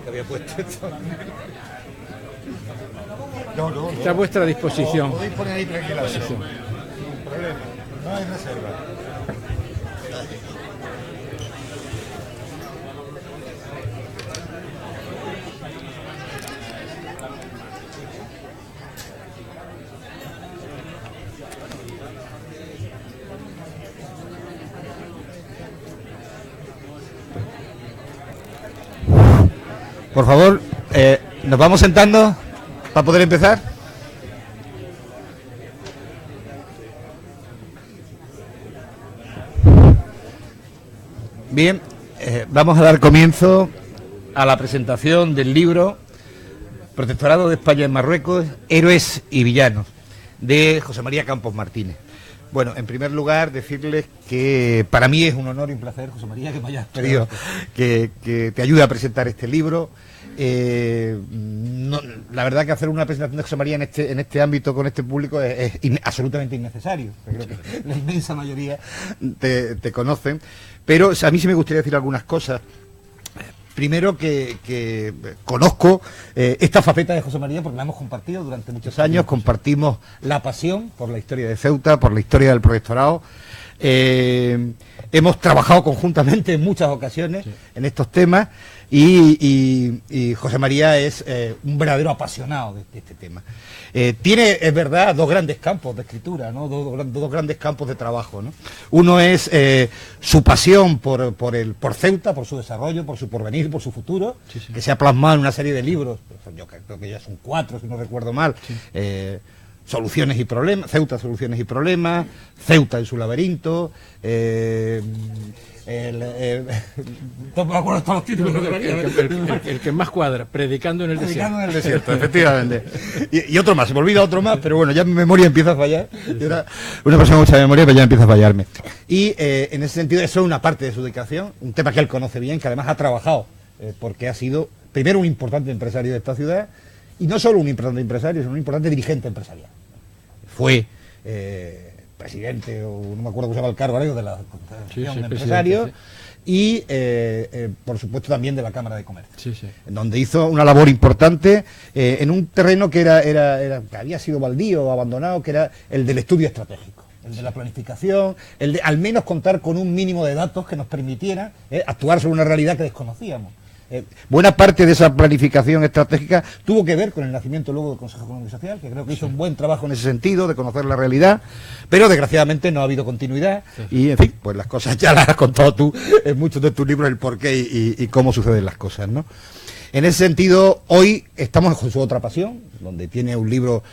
Te había puesto esto. No. Está a vuestra disposición. Podéis poner ahí tranquilación. Sí. Sin problema. No hay reserva. Por favor, nos vamos sentando para poder empezar. Bien, vamos a dar comienzo a la presentación del libro Protectorado de España en Marruecos, Héroes y Villanos, de José María Campos Martínez. Bueno, en primer lugar, decirles que para mí es un honor y un placer, José María, que me hayas pedido que te ayude a presentar este libro. La verdad que hacer una presentación de José María en este ámbito con este público es absolutamente innecesario. Creo que la inmensa mayoría te conocen, pero a mí sí me gustaría decir algunas cosas. Primero que conozco esta faceta de José María porque la hemos compartido durante muchos años, compartimos la pasión por la historia de Ceuta, por la historia del protectorado. Hemos trabajado conjuntamente en muchas ocasiones en estos temas y José María es un verdadero apasionado de este tema. Tiene, es verdad, dos grandes campos de escritura, ¿no? Dos grandes campos de trabajo, ¿no? Uno es su pasión por Ceuta, por su desarrollo, por su porvenir, por su futuro, que se ha plasmado en una serie de libros, yo creo que ya son 4, si no recuerdo mal, Soluciones y problemas, Ceuta, soluciones y problemas, Ceuta en su laberinto, no me acuerdo todos los títulos. El que más cuadra, Predicando en el desierto. Predicando en el desierto, efectivamente. Y otro más, se me olvida otro más, pero bueno, ya mi memoria empieza a fallar. Yo era una persona con mucha memoria, pero ya empieza a fallarme. Y en ese sentido, eso es una parte de su dedicación, un tema que él conoce bien, que además ha trabajado, porque ha sido, primero, un importante empresario de esta ciudad, y no solo un importante empresario, sino un importante dirigente empresarial. Fue presidente, o no me acuerdo cómo se llama el cargo ahora, de la Confederación de Empresarios, y por supuesto también de la Cámara de Comercio, donde hizo una labor importante en un terreno que que había sido baldío o abandonado, que era el del estudio estratégico, el de la planificación, el de al menos contar con un mínimo de datos que nos permitiera actuar sobre una realidad que desconocíamos. Buena parte de esa planificación estratégica tuvo que ver con el nacimiento luego del Consejo Económico y Social, que creo que hizo un buen trabajo en ese sentido, de conocer la realidad, pero desgraciadamente no ha habido continuidad, y en fin, pues las cosas ya las has contado tú en muchos de tus libros, el porqué y cómo suceden las cosas, ¿no? En ese sentido, hoy estamos con su otra pasión, donde tiene un libro,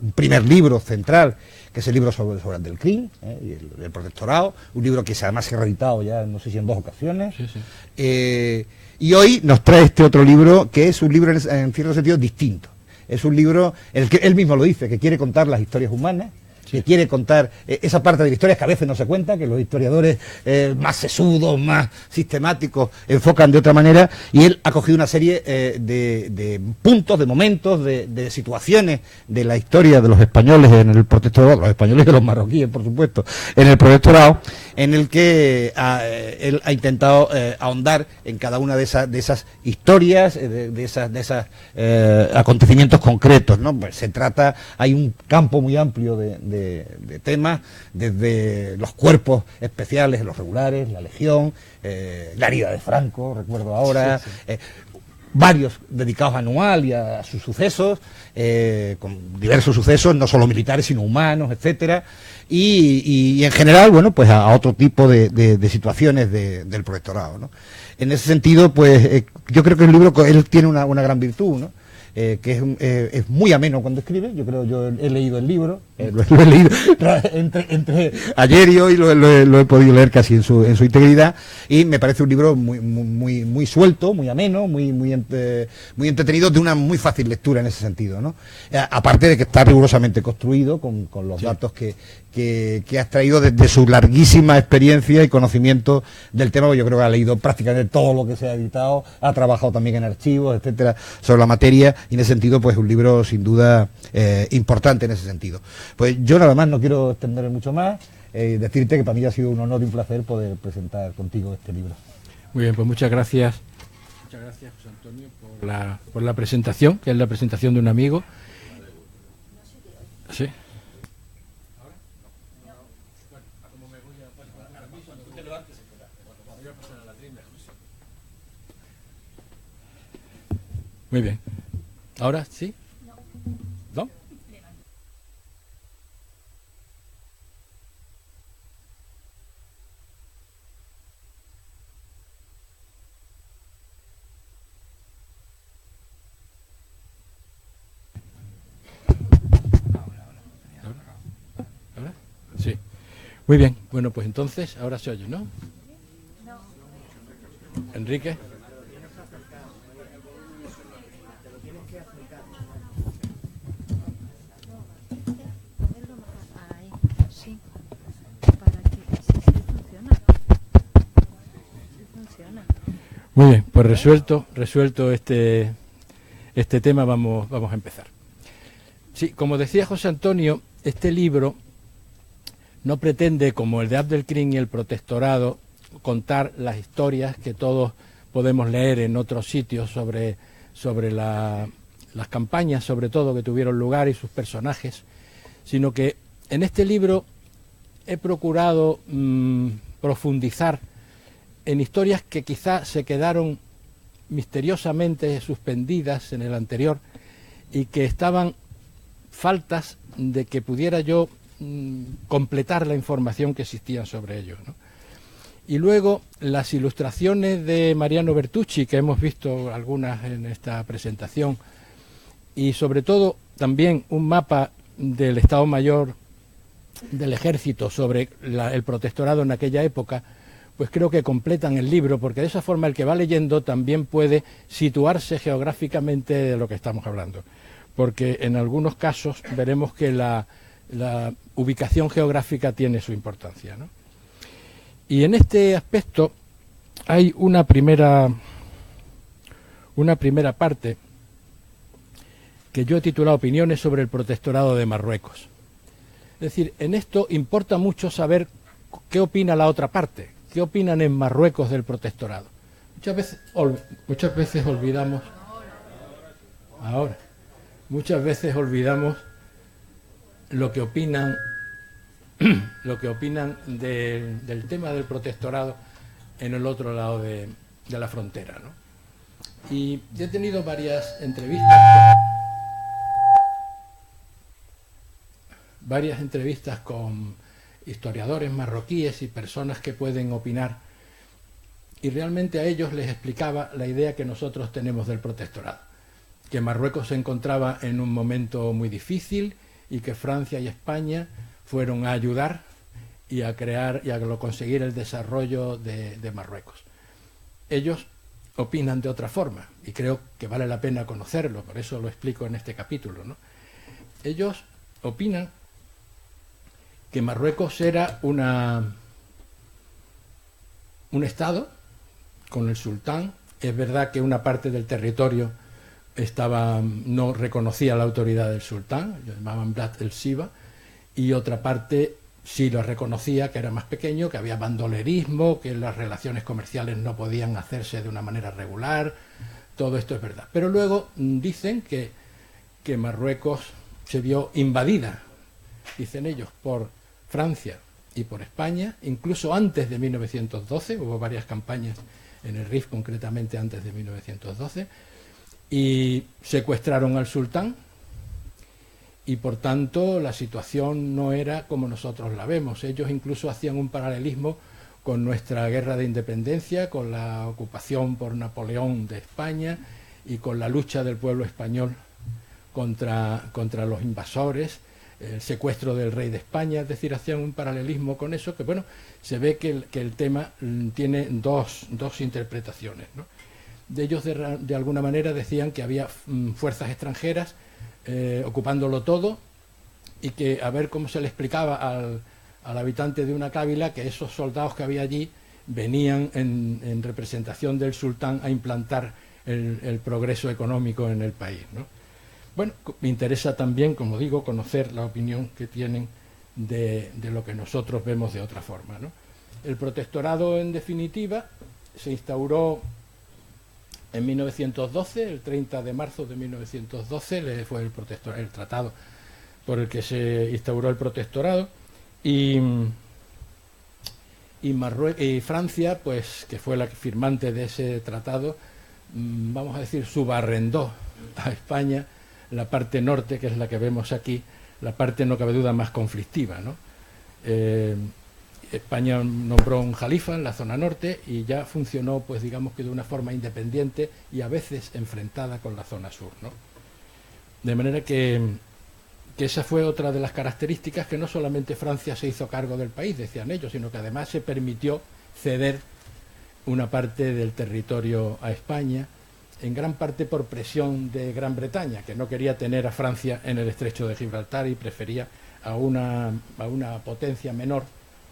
un primer libro central, que es el libro sobre Abdelkrim, y el protectorado, un libro que además se ha reeditado ya, no sé si en 2 ocasiones. Y hoy nos trae este otro libro, que es un libro en cierto sentido distinto. Es un libro, el que él mismo lo dice, que quiere contar las historias humanas, que quiere contar esa parte de la historia que a veces no se cuenta, que los historiadores más sesudos, más sistemáticos, enfocan de otra manera, y él ha cogido una serie de puntos, de momentos, de situaciones de la historia de los españoles en el protectorado, los españoles y de los marroquíes, por supuesto, en el protectorado, en el que él ha intentado ahondar en cada una de esas historias, de esos acontecimientos concretos, ¿no? Pues se trata, hay un campo muy amplio de temas, desde los cuerpos especiales, los regulares, la Legión, la herida de Franco, recuerdo ahora, varios dedicados a Anual y a sus sucesos, con diversos sucesos, no solo militares, sino humanos, etcétera, y en general, bueno, pues a otro tipo de situaciones del protectorado, ¿no? En ese sentido, pues yo creo que el libro, él tiene una gran virtud, ¿no? Que es muy ameno cuando escribe. Yo he leído el libro, lo he leído entre ayer y hoy, lo he podido leer casi en su integridad, y me parece un libro muy suelto, muy ameno, muy entretenido, de una muy fácil lectura en ese sentido, ¿no? Aparte de que está rigurosamente construido con los datos que has traído desde su larguísima experiencia y conocimiento del tema. Yo creo que ha leído prácticamente todo lo que se ha editado, ha trabajado también en archivos, etcétera, sobre la materia, y en ese sentido, pues un libro sin duda importante en ese sentido. Pues yo nada más, no quiero extenderme mucho más, decirte que para mí ha sido un honor y un placer poder presentar contigo este libro. Muy bien, pues muchas gracias. Muchas gracias, José Antonio, por la presentación, que es la presentación de un amigo. Sí. Muy bien. ¿Ahora sí? ¿No? ¿Ahora? Sí. Muy bien. Bueno, pues entonces, ahora se oye, ¿no? Enrique. Muy bien, pues resuelto este tema, vamos a empezar. Sí, como decía José Antonio, este libro no pretende, como el de Abdelkrim y el Protectorado, contar las historias que todos podemos leer en otros sitios sobre las campañas, sobre todo, que tuvieron lugar y sus personajes, sino que en este libro he procurado profundizar en historias que quizá se quedaron misteriosamente suspendidas en el anterior y que estaban faltas de que pudiera yo completar la información que existía sobre ellos, ¿no? Y luego las ilustraciones de Mariano Bertucci, que hemos visto algunas en esta presentación, y sobre todo también un mapa del Estado Mayor del Ejército sobre el protectorado en aquella época, pues creo que completan el libro, porque de esa forma el que va leyendo también puede situarse geográficamente de lo que estamos hablando, porque en algunos casos veremos que la ubicación geográfica tiene su importancia, ¿no? Y en este aspecto hay una primera parte que yo he titulado Opiniones sobre el protectorado de Marruecos. Es decir, en esto importa mucho saber qué opina la otra parte. ¿Qué opinan en Marruecos del protectorado? Muchas veces olvidamos lo que opinan del tema del protectorado en el otro lado de la frontera, ¿no? Y he tenido varias entrevistas con historiadores marroquíes y personas que pueden opinar, y realmente a ellos les explicaba la idea que nosotros tenemos del protectorado, que Marruecos se encontraba en un momento muy difícil y que Francia y España fueron a ayudar y a crear y a conseguir el desarrollo de Marruecos. Ellos opinan de otra forma y creo que vale la pena conocerlo, por eso lo explico en este capítulo, ¿no? Ellos opinan que Marruecos era un estado con el sultán. Es verdad que una parte del territorio no reconocía la autoridad del sultán, lo llamaban Blad el Siva, y otra parte sí lo reconocía, que era más pequeño, que había bandolerismo, que las relaciones comerciales no podían hacerse de una manera regular. Todo esto es verdad. Pero luego dicen que Marruecos se vio invadida, dicen ellos, por Francia y por España, incluso antes de 1912, hubo varias campañas en el Rif, concretamente antes de 1912, y secuestraron al sultán, y por tanto la situación no era como nosotros la vemos. Ellos incluso hacían un paralelismo con nuestra guerra de independencia, con la ocupación por Napoleón de España y con la lucha del pueblo español contra los invasores, el secuestro del rey de España. Es decir, hacían un paralelismo con eso, que bueno, se ve que el tema tiene dos interpretaciones, ¿no? De ellos de alguna manera decían que había fuerzas extranjeras ocupándolo todo, y que a ver cómo se le explicaba al habitante de una cábila que esos soldados que había allí venían en representación del sultán a implantar el progreso económico en el país, ¿no? Bueno, me interesa también, como digo, conocer la opinión que tienen de lo que nosotros vemos de otra forma, ¿no? El protectorado, en definitiva, se instauró en 1912, el 30 de marzo de 1912 fue el tratado por el que se instauró el protectorado, y Francia, pues, que fue la firmante de ese tratado, vamos a decir, subarrendó a España la parte norte, que es la que vemos aquí, la parte, no cabe duda, más conflictiva, ¿no? España nombró un jalifa en la zona norte y ya funcionó, pues digamos que de una forma independiente y a veces enfrentada con la zona sur, ¿no? De manera que esa fue otra de las características, que no solamente Francia se hizo cargo del país, decían ellos, sino que además se permitió ceder una parte del territorio a España, en gran parte por presión de Gran Bretaña, que no quería tener a Francia en el estrecho de Gibraltar y prefería a una potencia menor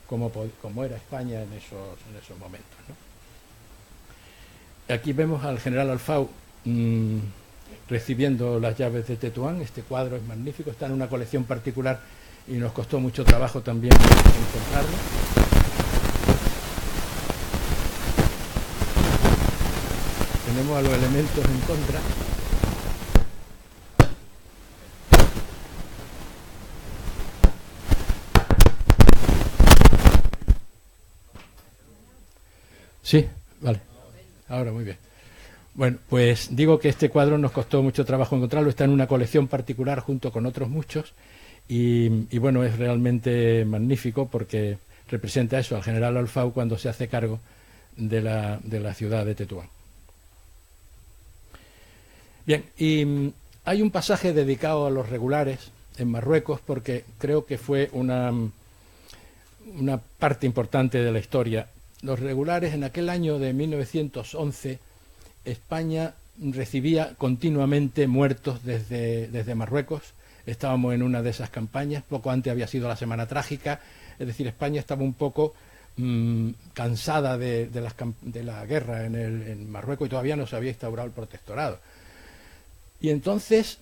como era España en esos momentos, ¿no? Aquí vemos al general Alfau recibiendo las llaves de Tetuán. Este cuadro es magnífico, está en una colección particular y nos costó mucho trabajo también encontrarlo. Tenemos a los elementos en contra. Sí, vale. Ahora muy bien. Bueno, pues digo que este cuadro nos costó mucho trabajo encontrarlo, está en una colección particular junto con otros muchos, y bueno, es realmente magnífico porque representa eso, al general Alfau cuando se hace cargo de la ciudad de Tetuán. Bien, y hay un pasaje dedicado a los regulares en Marruecos porque creo que fue una parte importante de la historia. Los regulares, en aquel año de 1911, España recibía continuamente muertos desde Marruecos. Estábamos en una de esas campañas, poco antes había sido la Semana Trágica, es decir, España estaba un poco cansada de la guerra en Marruecos y todavía no se había instaurado el protectorado. Y entonces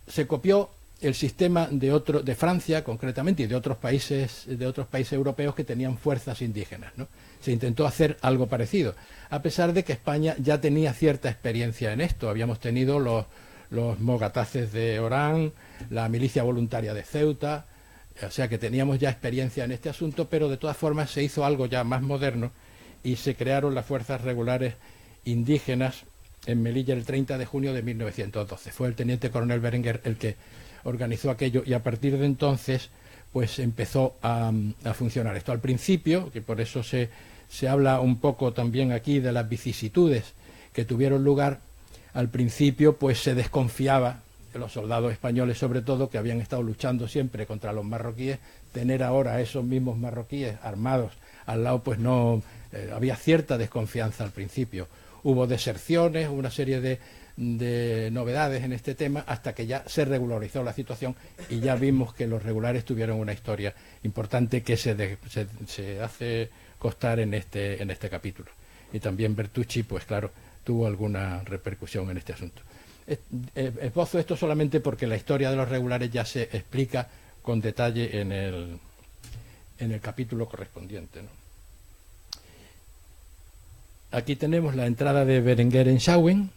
se copió el sistema de Francia, concretamente, y de otros países europeos que tenían fuerzas indígenas, ¿no? Se intentó hacer algo parecido, a pesar de que España ya tenía cierta experiencia en esto. Habíamos tenido los mogataces de Orán, la milicia voluntaria de Ceuta, o sea que teníamos ya experiencia en este asunto, pero de todas formas se hizo algo ya más moderno y se crearon las fuerzas regulares indígenas en Melilla el 30 de junio de 1912. Fue el teniente coronel Berenguer el que organizó aquello y a partir de entonces pues empezó a funcionar esto. Al principio, que por eso se habla un poco también aquí de las vicisitudes que tuvieron lugar, al principio pues se desconfiaba de los soldados españoles, sobre todo, que habían estado luchando siempre contra los marroquíes, tener ahora a esos mismos marroquíes armados al lado, pues no, había cierta desconfianza al principio. Hubo deserciones, una serie de novedades en este tema hasta que ya se regularizó la situación y ya vimos que los regulares tuvieron una historia importante que se hace constar en este capítulo. Y también Bertucci, pues claro, tuvo alguna repercusión en este asunto. Esbozo esto solamente porque la historia de los regulares ya se explica con detalle en el capítulo correspondiente, ¿no? Aquí tenemos la entrada de Berenguer en Schauen.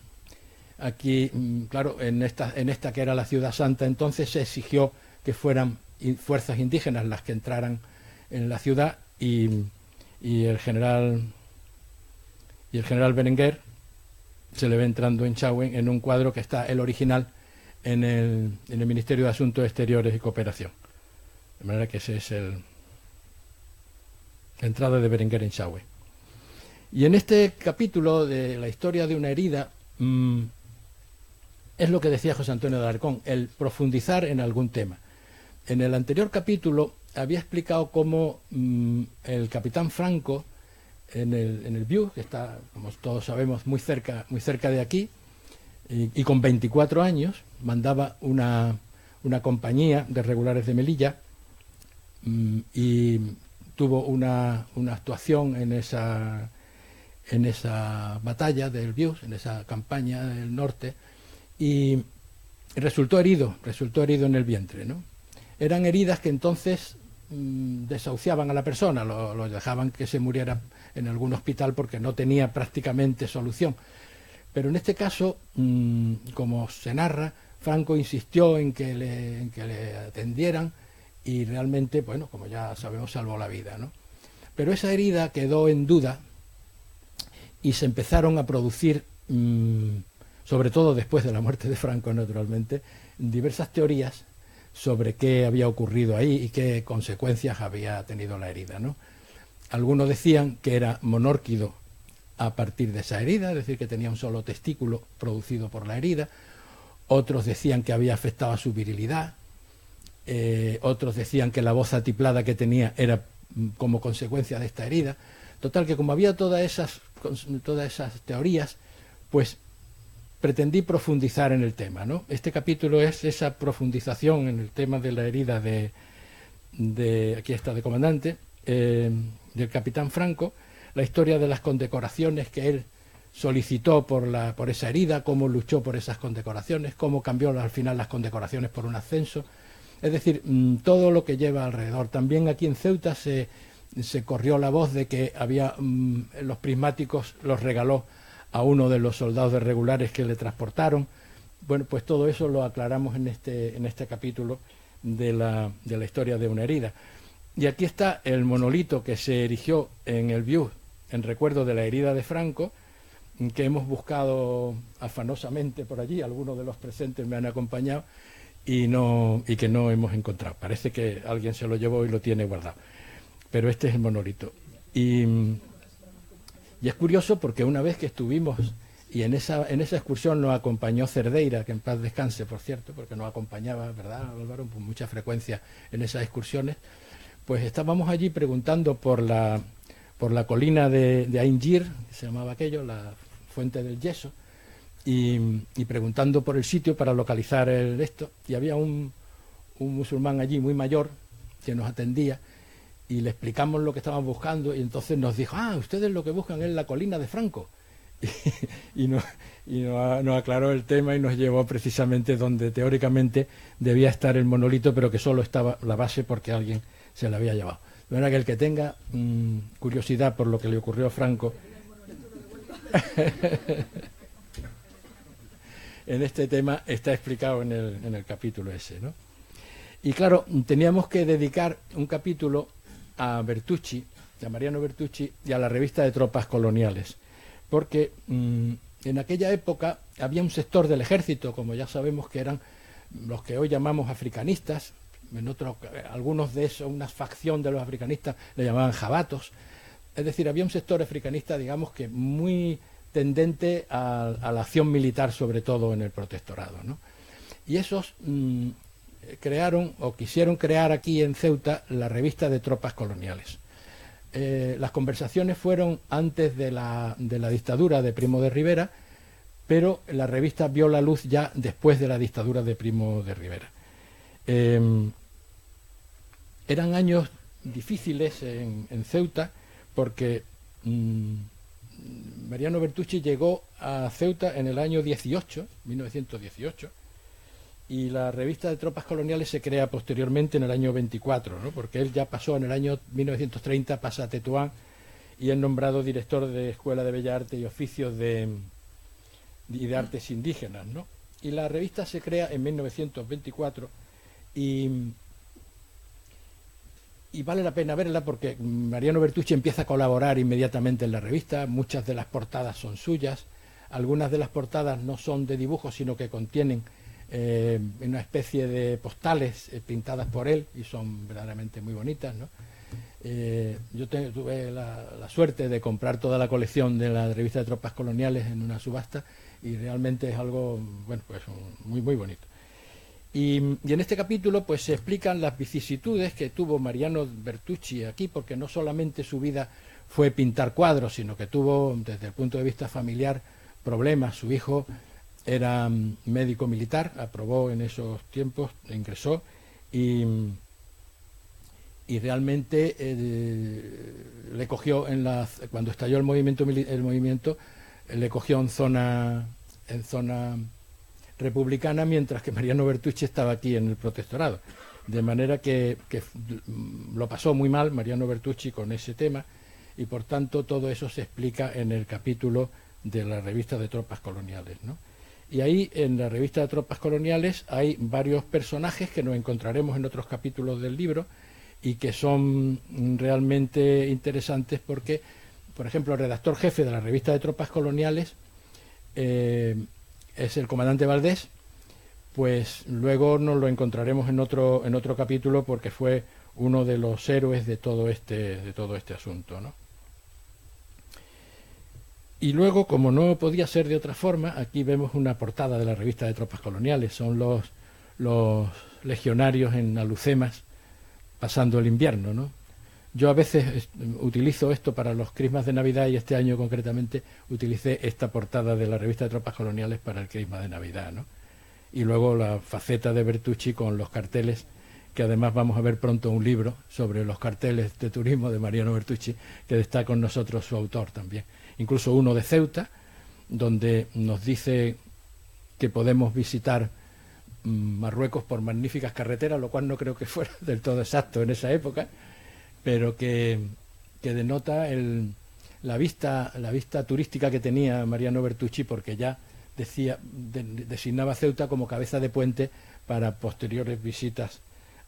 Aquí, claro, en esta que era la ciudad santa, entonces se exigió que fueran fuerzas indígenas las que entraran en la ciudad y el general Berenguer se le ve entrando en Schauen en un cuadro que está el original en el Ministerio de Asuntos Exteriores y Cooperación. De manera que ese es la entrada de Berenguer en Schauen. Y en este capítulo de la historia de una herida, es lo que decía José Antonio de Alarcón, el profundizar en algún tema. En el anterior capítulo había explicado cómo el capitán Franco, en el Vieux, que está, como todos sabemos, muy cerca de aquí, y con 24 años, mandaba una compañía de regulares de Melilla y tuvo una actuación en esa batalla del Vieux, en esa campaña del norte, y resultó herido en el vientre, ¿no? Eran heridas que entonces desahuciaban a la persona, lo dejaban que se muriera en algún hospital porque no tenía prácticamente solución. Pero en este caso, como se narra, Franco insistió en que le atendieran y realmente, bueno, como ya sabemos, salvó la vida, ¿no? Pero esa herida quedó en duda y se empezaron a producir, sobre todo después de la muerte de Franco, naturalmente, diversas teorías sobre qué había ocurrido ahí y qué consecuencias había tenido la herida, ¿no? Algunos decían que era monórquido a partir de esa herida, es decir, que tenía un solo testículo producido por la herida. Otros decían que había afectado a su virilidad. Otros decían que la voz atiplada que tenía era como consecuencia de esta herida. Total, que como había todas esas teorías, pues pretendí profundizar en el tema, ¿no? Este capítulo es esa profundización en el tema de la herida aquí está, de comandante, del capitán Franco, la historia de las condecoraciones que él solicitó por esa herida, cómo luchó por esas condecoraciones, cómo cambió al final las condecoraciones por un ascenso, es decir, todo lo que lleva alrededor. También aquí en Ceuta se corrió la voz de que los prismáticos los regaló a uno de los soldados de regulares que le transportaron. Bueno, pues todo eso lo aclaramos en este capítulo de la historia de una herida. Y aquí está el monolito que se erigió en el Vieux en recuerdo de la herida de Franco, que hemos buscado afanosamente por allí. Algunos de los presentes me han acompañado y que no hemos encontrado. Parece que alguien se lo llevó y lo tiene guardado. Pero este es el monolito. Y es curioso porque una vez que estuvimos, y en esa excursión nos acompañó Cerdeira, que en paz descanse, por cierto, porque nos acompañaba, ¿verdad, Álvaro?, con mucha frecuencia en esas excursiones, pues estábamos allí preguntando por la colina de Aingir, que se llamaba aquello, la fuente del yeso, y preguntando por el sitio para localizar esto, y había un musulmán allí muy mayor que nos atendía, y le explicamos lo que estaban buscando, y entonces nos dijo: ustedes lo que buscan es la colina de Franco. Y nos aclaró el tema y nos llevó precisamente donde teóricamente debía estar el monolito, pero que solo estaba la base porque alguien se la había llevado. De manera que el que tenga curiosidad por lo que le ocurrió a Franco en este tema está explicado en el capítulo ese, ¿no? Y claro, teníamos que dedicar un capítulo a Bertucci, a Mariano Bertucci, y a la revista de tropas coloniales, porque en aquella época había un sector del ejército, como ya sabemos, que eran los que hoy llamamos africanistas. Algunos de esos, una facción de los africanistas le llamaban jabatos. Es decir, había un sector africanista, digamos, que muy tendente a la acción militar, sobre todo en el protectorado, ¿no? Y esos crearon o quisieron crear aquí en Ceuta la revista de tropas coloniales. Las conversaciones fueron antes de la dictadura de Primo de Rivera, pero la revista vio la luz ya después de la dictadura de Primo de Rivera. Eran años difíciles en Ceuta, porque Mariano Bertucci llegó a Ceuta en el año 1918, y la revista de Tropas Coloniales se crea posteriormente en el año 24, ¿no? Porque él ya pasó en el año 1930, pasa a Tetuán y es nombrado director de Escuela de Bellas Artes y Oficios y de Artes Indígenas, ¿no? Y la revista se crea en 1924 y vale la pena verla porque Mariano Bertucci empieza a colaborar inmediatamente en la revista. Muchas de las portadas son suyas, algunas de las portadas no son de dibujos, sino que contienen una especie de postales pintadas por él y son verdaderamente muy bonitas, ¿no? Yo tuve la suerte de comprar toda la colección de la revista de Tropas Coloniales en una subasta y realmente es algo, bueno, pues muy muy bonito. Y en este capítulo pues se explican las vicisitudes que tuvo Mariano Bertucci aquí, porque no solamente su vida fue pintar cuadros, sino que tuvo, desde el punto de vista familiar, problemas. Su hijo era médico militar, aprobó en esos tiempos, ingresó y realmente le cogió cuando estalló el movimiento le cogió en zona republicana, mientras que Mariano Bertucci estaba aquí en el protectorado, de manera que lo pasó muy mal Mariano Bertucci con ese tema, y por tanto todo eso se explica en el capítulo de la revista de Tropas Coloniales, ¿no? Y ahí en la revista de Tropas Coloniales hay varios personajes que nos encontraremos en otros capítulos del libro y que son realmente interesantes porque, por ejemplo, el redactor jefe de la revista de Tropas Coloniales es el comandante Valdés. Pues luego nos lo encontraremos en otro capítulo, porque fue uno de los héroes de todo este asunto, ¿no? Y luego, como no podía ser de otra forma, aquí vemos una portada de la revista de Tropas Coloniales. Son los legionarios en Alucemas pasando el invierno, ¿no? Yo a veces utilizo esto para los crismas de Navidad, y este año concretamente utilicé esta portada de la revista de Tropas Coloniales para el crisma de Navidad, ¿no? Y luego la faceta de Bertucci con los carteles, que además vamos a ver pronto un libro sobre los carteles de turismo de Mariano Bertucci, que está con nosotros su autor también. Incluso uno de Ceuta, donde nos dice que podemos visitar Marruecos por magníficas carreteras, lo cual no creo que fuera del todo exacto en esa época, pero que denota la vista turística que tenía Mariano Bertucci, porque ya designaba Ceuta como cabeza de puente para posteriores visitas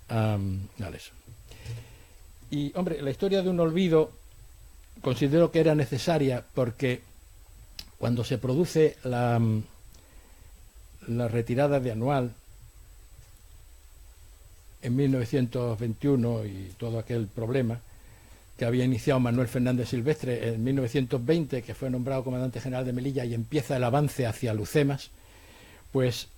a eso. Y, hombre, la historia de un olvido considero que era necesaria, porque cuando se produce la retirada de Anual en 1921 y todo aquel problema que había iniciado Manuel Fernández Silvestre en 1920, que fue nombrado comandante general de Melilla, y empieza el avance hacia Lucemas, pues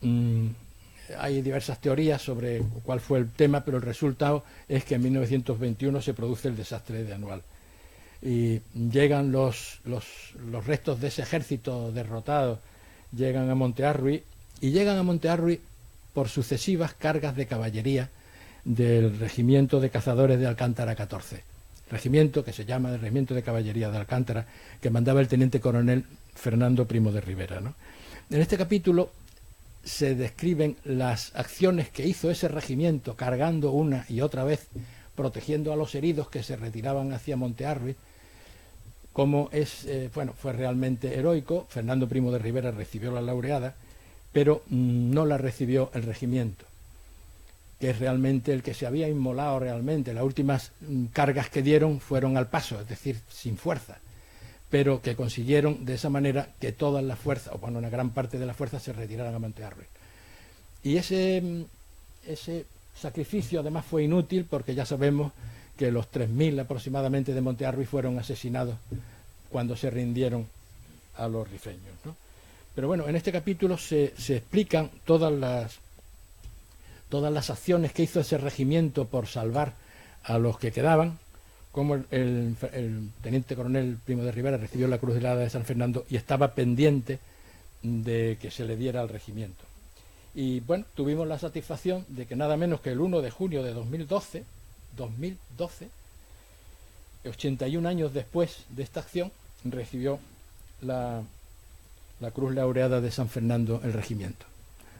hay diversas teorías sobre cuál fue el tema, pero el resultado es que en 1921 se produce el desastre de Anual. Y llegan los restos de ese ejército derrotado, llegan a Montearruy, y llegan a Montearruy por sucesivas cargas de caballería del Regimiento de Cazadores de Alcántara 14, regimiento que se llama el Regimiento de Caballería de Alcántara, que mandaba el teniente coronel Fernando Primo de Rivera, ¿no? En este capítulo se describen las acciones que hizo ese regimiento, cargando una y otra vez, protegiendo a los heridos que se retiraban hacia Montearruy, como fue realmente heroico. Fernando Primo de Rivera recibió la laureada, pero no la recibió el regimiento, que es realmente el que se había inmolado realmente. Las últimas cargas que dieron fueron al paso, es decir, sin fuerza, pero que consiguieron de esa manera que todas las fuerzas, o bueno, una gran parte de las fuerzas, se retiraran a Montearruy. Y ese sacrificio además fue inútil, porque ya sabemos que los 3.000 aproximadamente de Montearruy fueron asesinados cuando se rindieron a los rifeños, ¿no? Pero bueno, en este capítulo se explican todas las acciones que hizo ese regimiento por salvar a los que quedaban, como el teniente coronel Primo de Rivera recibió la Cruz Helada de San Fernando y estaba pendiente de que se le diera al regimiento. Y bueno, tuvimos la satisfacción de que nada menos que el 1 de junio de 2012, 81 años después de esta acción, recibió la Cruz Laureada de San Fernando el regimiento,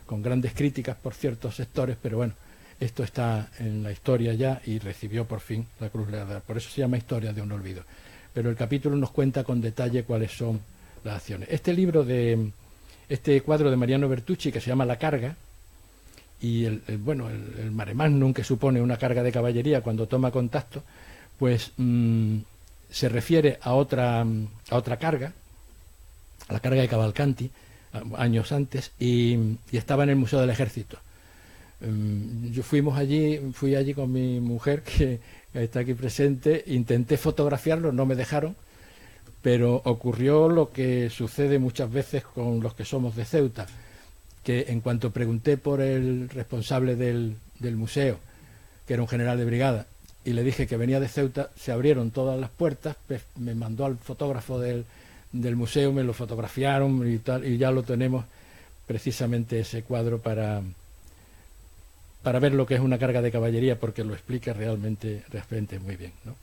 con grandes críticas por ciertos sectores, pero bueno, esto está en la historia ya y recibió por fin la Cruz Laureada. Por eso se llama Historia de un olvido. Pero el capítulo nos cuenta con detalle cuáles son las acciones. Este cuadro de Mariano Bertucci, que se llama La carga, y el mare magnum que supone una carga de caballería cuando toma contacto, pues se refiere a otra carga, a la carga de Cavalcanti, años antes, y estaba en el Museo del Ejército. Fui allí con mi mujer, que está aquí presente, intenté fotografiarlo, no me dejaron, pero ocurrió lo que sucede muchas veces con los que somos de Ceuta, que en cuanto pregunté por el responsable del museo, que era un general de brigada, y le dije que venía de Ceuta, se abrieron todas las puertas, me mandó al fotógrafo del museo, me lo fotografiaron y tal, y ya lo tenemos precisamente ese cuadro para ver lo que es una carga de caballería, porque lo explica realmente muy bien, ¿no?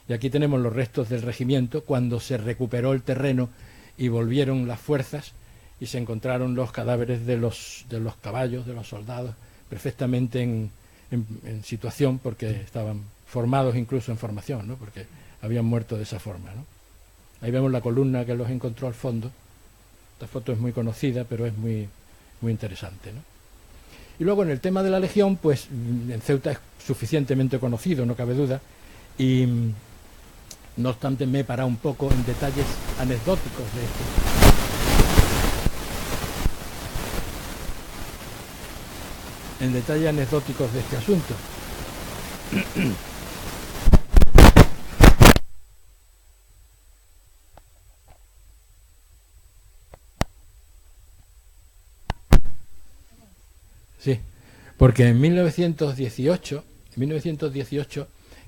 Y aquí tenemos los restos del regimiento cuando se recuperó el terreno y volvieron las fuerzas y se encontraron los cadáveres de los caballos, de los soldados, perfectamente en situación, porque estaban formados incluso en formación, ¿no? Porque habían muerto de esa forma, ¿no? Ahí vemos la columna que los encontró al fondo. Esta foto es muy conocida, pero es muy, muy interesante, ¿no? Y luego en el tema de la Legión, pues en Ceuta es suficientemente conocido, no cabe duda, y no obstante me he parado un poco en detalles anecdóticos de este asunto. Sí, porque en 1918,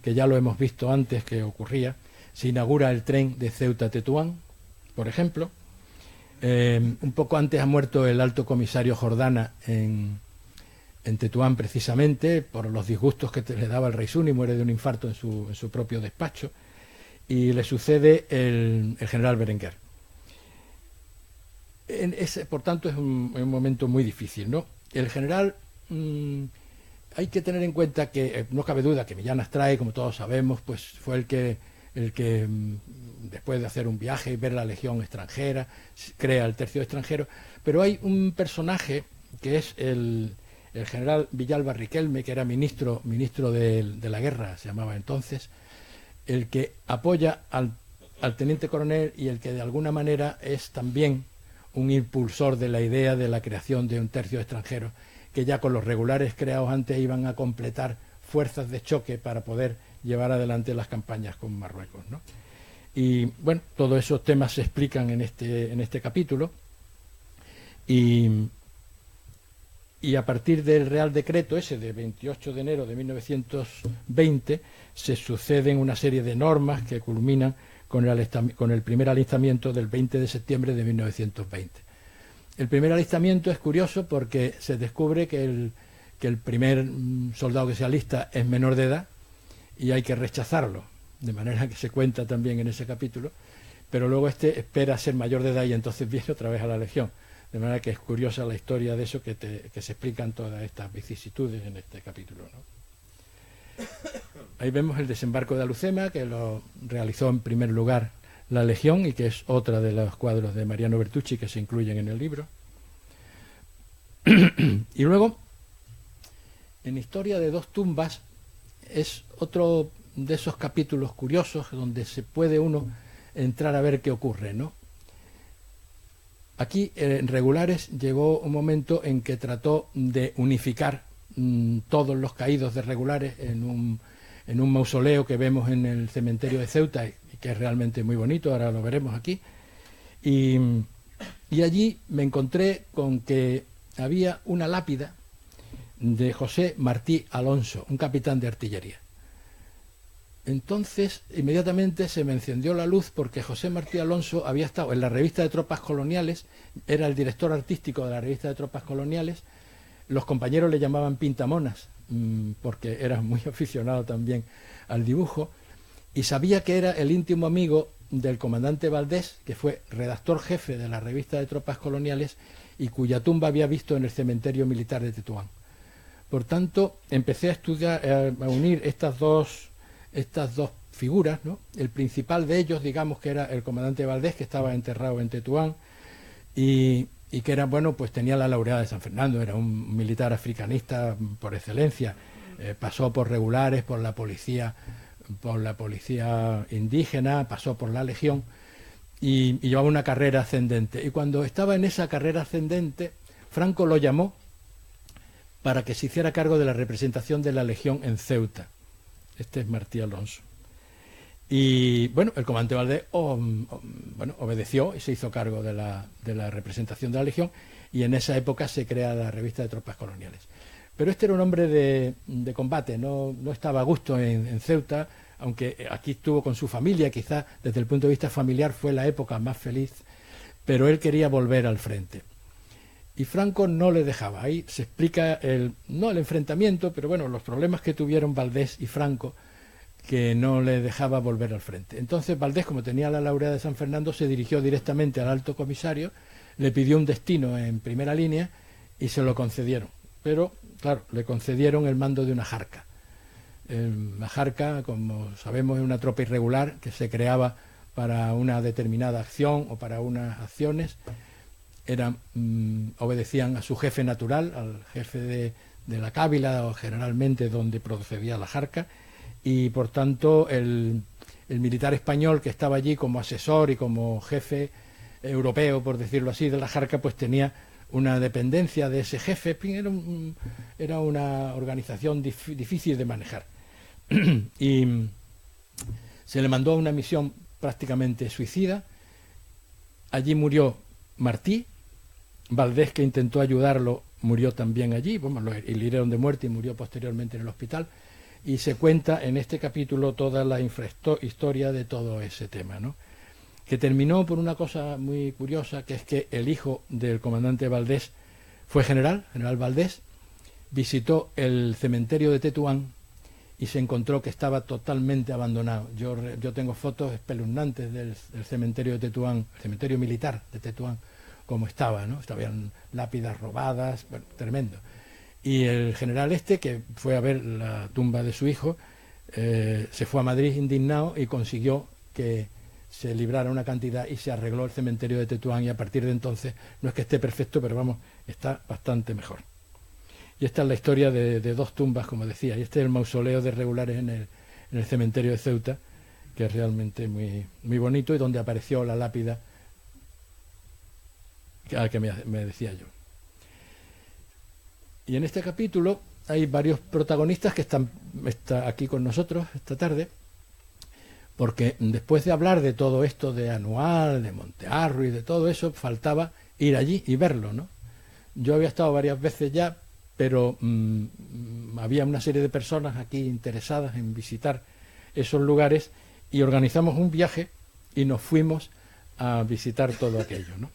que ya lo hemos visto antes que ocurría, se inaugura el tren de Ceuta a Tetuán, por ejemplo. Un poco antes ha muerto el alto comisario Jordana en Tetuán, precisamente por los disgustos que le daba el rey Suni, muere de un infarto en su propio despacho, y le sucede el general Berenguer. Por tanto, es un momento muy difícil, ¿no? El general, hay que tener en cuenta que no cabe duda que Millán Astray, como todos sabemos, pues fue el que después de hacer un viaje y ver la Legión extranjera, crea el tercio extranjero, pero hay un personaje que es el general Villalba Riquelme, que era ministro de la guerra, se llamaba entonces, el que apoya al teniente coronel y el que de alguna manera es también un impulsor de la idea de la creación de un tercio extranjero, que ya con los regulares creados antes iban a completar fuerzas de choque para poder llevar adelante las campañas con Marruecos, ¿no? Y bueno, todos esos temas se explican en este capítulo, y a partir del Real Decreto ese de 28 de enero de 1920 se suceden una serie de normas que culminan con el primer alistamiento del 20 de septiembre de 1920. El primer alistamiento es curioso porque se descubre que el primer soldado que se alista es menor de edad y hay que rechazarlo, de manera que se cuenta también en ese capítulo, pero luego espera ser mayor de edad y entonces viene otra vez a la Legión. De manera que es curiosa la historia de eso, que se explican todas estas vicisitudes en este capítulo, ¿no? Ahí vemos el desembarco de Alucema, que lo realizó en primer lugar la Legión y que es otra de los cuadros de Mariano Bertucci que se incluyen en el libro. Y luego, en Historia de dos tumbas, es otro de esos capítulos curiosos donde se puede uno entrar a ver qué ocurre, ¿no? Aquí, en Regulares, llegó un momento en que trató de unificar todos los caídos de Regulares en un mausoleo que vemos en el cementerio de Ceuta, y que es realmente muy bonito, ahora lo veremos aquí. Y allí me encontré con que había una lápida de José Martí Alonso, un capitán de artillería. entonces inmediatamente se me encendió la luz porque José Martí Alonso había estado en la revista de Tropas Coloniales, era el director artístico de la revista de Tropas Coloniales. Los compañeros le llamaban Pintamonas, porque era muy aficionado también al dibujo, y sabía que era el íntimo amigo del comandante Valdés, que fue redactor jefe de la revista de Tropas Coloniales y cuya tumba había visto en el cementerio militar de Tetuán. Por tanto, empecé a estudiar, a unir estas dos figuras, ¿no? El principal de ellos, digamos, que era el comandante Valdés, que estaba enterrado en Tetuán, y que era, bueno, pues tenía la laureada de San Fernando, era un militar africanista por excelencia, pasó por regulares, por la policía indígena, pasó por la Legión y llevaba una carrera ascendente. Y cuando estaba en esa carrera ascendente, Franco lo llamó para que se hiciera cargo de la representación de la Legión en Ceuta. Este es Martí Alonso. Y bueno, el comandante Valdés obedeció y se hizo cargo de la representación de la Legión, y en esa época se crea la revista de Tropas Coloniales. Pero este era un hombre de combate, no estaba a gusto en Ceuta, aunque aquí estuvo con su familia, quizás desde el punto de vista familiar fue la época más feliz, pero él quería volver al frente. Y Franco no le dejaba. Ahí se explica no el enfrentamiento, pero bueno, los problemas que tuvieron Valdés y Franco, que no le dejaba volver al frente. Entonces Valdés, como tenía la laureada de San Fernando, se dirigió directamente al alto comisario, le pidió un destino en primera línea y se lo concedieron. Pero, claro, le concedieron el mando de una jarca. La jarca, como sabemos, es una tropa irregular que se creaba para una determinada acción o para unas acciones. Obedecían a su jefe natural, al jefe de la cábila, o generalmente donde procedía la jarca, y por tanto el militar español que estaba allí como asesor y como jefe europeo, por decirlo así, de la jarca, pues tenía una dependencia de ese jefe. Era una organización difícil de manejar. Y se le mandó a una misión prácticamente suicida. Allí murió Martí. Valdés, que intentó ayudarlo, murió también allí. Bueno, lo hirieron de muerte y murió posteriormente en el hospital. Y se cuenta en este capítulo toda la historia de todo ese tema, ¿no? Que terminó por una cosa muy curiosa, que es que el hijo del comandante Valdés fue general Valdés, visitó el cementerio de Tetuán y se encontró que estaba totalmente abandonado. Yo tengo fotos espeluznantes del cementerio de Tetuán, el cementerio militar de Tetuán, como estaba, ¿no? Estaban lápidas robadas, bueno, tremendo. Y el general que fue a ver la tumba de su hijo, se fue a Madrid indignado y consiguió que se librara una cantidad y se arregló el cementerio de Tetuán, y a partir de entonces, no es que esté perfecto, pero vamos, está bastante mejor. Y esta es la historia de dos tumbas, como decía, y este es el mausoleo de regulares en el cementerio de Ceuta, que es realmente muy, muy bonito, y donde apareció la lápida que me decía yo. Y en este capítulo hay varios protagonistas que están aquí con nosotros esta tarde, porque después de hablar de todo esto de Anual, de Montearro y de todo eso, faltaba ir allí y verlo, ¿no? Yo había estado varias veces ya, pero había una serie de personas aquí interesadas en visitar esos lugares, y organizamos un viaje y nos fuimos a visitar todo aquello, ¿no?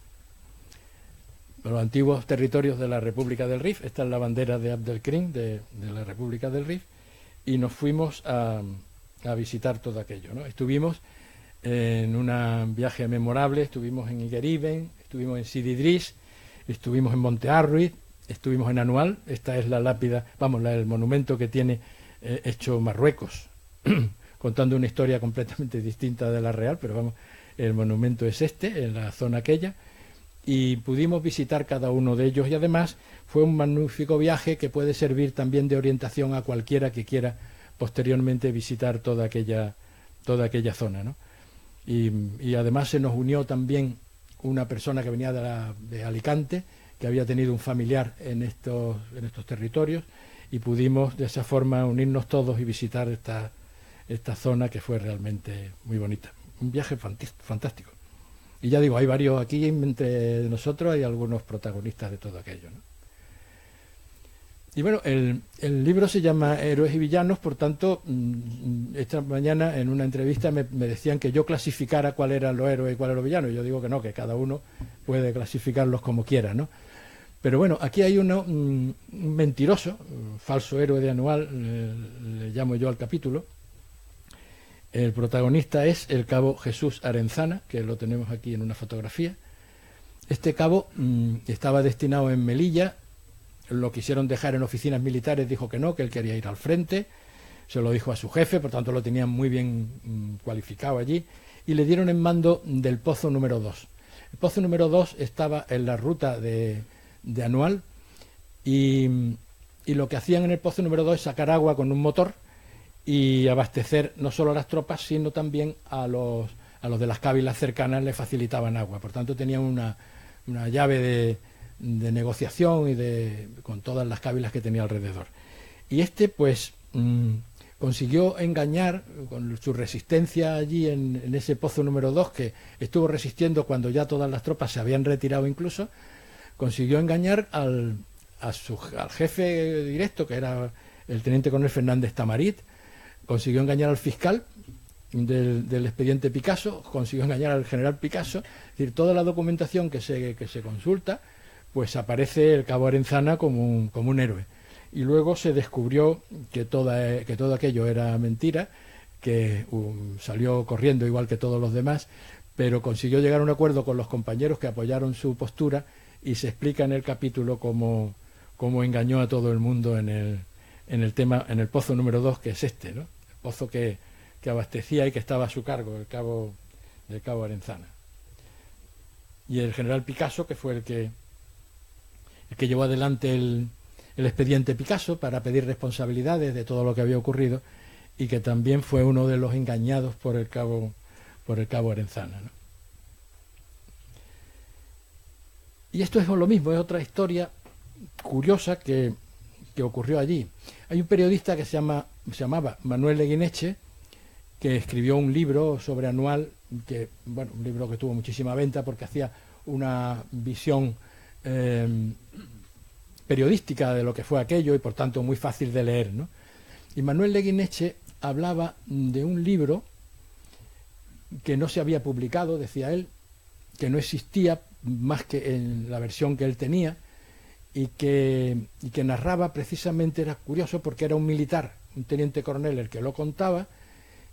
Los antiguos territorios de la República del Rif. Esta es la bandera de Abdelkrim, de la República del Rif, y nos fuimos a visitar todo aquello, ¿no? Estuvimos en un viaje memorable, estuvimos en Igueriben, estuvimos en Sidi Idris, estuvimos en Monte Arruiz, estuvimos en Anual. Esta es la lápida, el monumento que tiene hecho Marruecos, contando una historia completamente distinta de la real, pero vamos, el monumento es en la zona aquella. Y pudimos visitar cada uno de ellos, y además fue un magnífico viaje que puede servir también de orientación a cualquiera que quiera posteriormente visitar toda aquella zona, ¿no? Y además se nos unió también una persona que venía de Alicante, que había tenido un familiar en estos territorios, y pudimos de esa forma unirnos todos y visitar esta zona, que fue realmente muy bonita. Un viaje fantástico. Y ya digo, hay varios aquí entre nosotros, hay algunos protagonistas de todo aquello, ¿no? Y bueno, el libro se llama Héroes y Villanos, por tanto, esta mañana en una entrevista me decían que yo clasificara cuál eran los héroes y cuál eran los villanos. Y yo digo que no, que cada uno puede clasificarlos como quiera, ¿no? Pero bueno, aquí hay un mentiroso, un falso héroe de Anual, le llamo yo al capítulo. El protagonista es el cabo Jesús Arenzana, que lo tenemos aquí en una fotografía. Este cabo estaba destinado en Melilla, lo quisieron dejar en oficinas militares, dijo que no, que él quería ir al frente, se lo dijo a su jefe, por tanto lo tenían muy bien cualificado allí, y le dieron en mando del pozo número 2. El pozo número 2 estaba en la ruta de Anual, y lo que hacían en el pozo número 2 es sacar agua con un motor y abastecer no solo a las tropas, sino también a los de las cávilas cercanas le facilitaban agua. Por tanto, tenían una llave de negociación con todas las cávilas que tenía alrededor. Y pues consiguió engañar con su resistencia allí en ese pozo número 2, que estuvo resistiendo cuando ya todas las tropas se habían retirado incluso, consiguió engañar al jefe directo, que era el teniente coronel Fernández Tamarit, consiguió engañar al fiscal del expediente Picasso, consiguió engañar al general Picasso. Es decir, toda la documentación que se consulta, pues aparece el cabo Arenzana como un héroe. Y luego se descubrió que todo aquello era mentira, que salió corriendo igual que todos los demás, pero consiguió llegar a un acuerdo con los compañeros que apoyaron su postura, y se explica en el capítulo cómo engañó a todo el mundo en el pozo número 2, que es este, ¿no? El pozo que abastecía y que estaba a su cargo, el cabo Arenzana. Y el general Picasso, que fue el que llevó adelante el expediente Picasso para pedir responsabilidades de todo lo que había ocurrido, y que también fue uno de los engañados por el cabo Arenzana, ¿no? Y esto es lo mismo, es otra historia curiosa que ocurrió allí. Hay un periodista que se llamaba Manuel Leguineche, que escribió un libro sobre Anual, un libro que tuvo muchísima venta porque hacía una visión periodística de lo que fue aquello, y por tanto muy fácil de leer, ¿no? Y Manuel Leguineche hablaba de un libro que no se había publicado, decía él, que no existía más que en la versión que él tenía, y que narraba precisamente, era curioso porque era un militar, un teniente coronel el que lo contaba,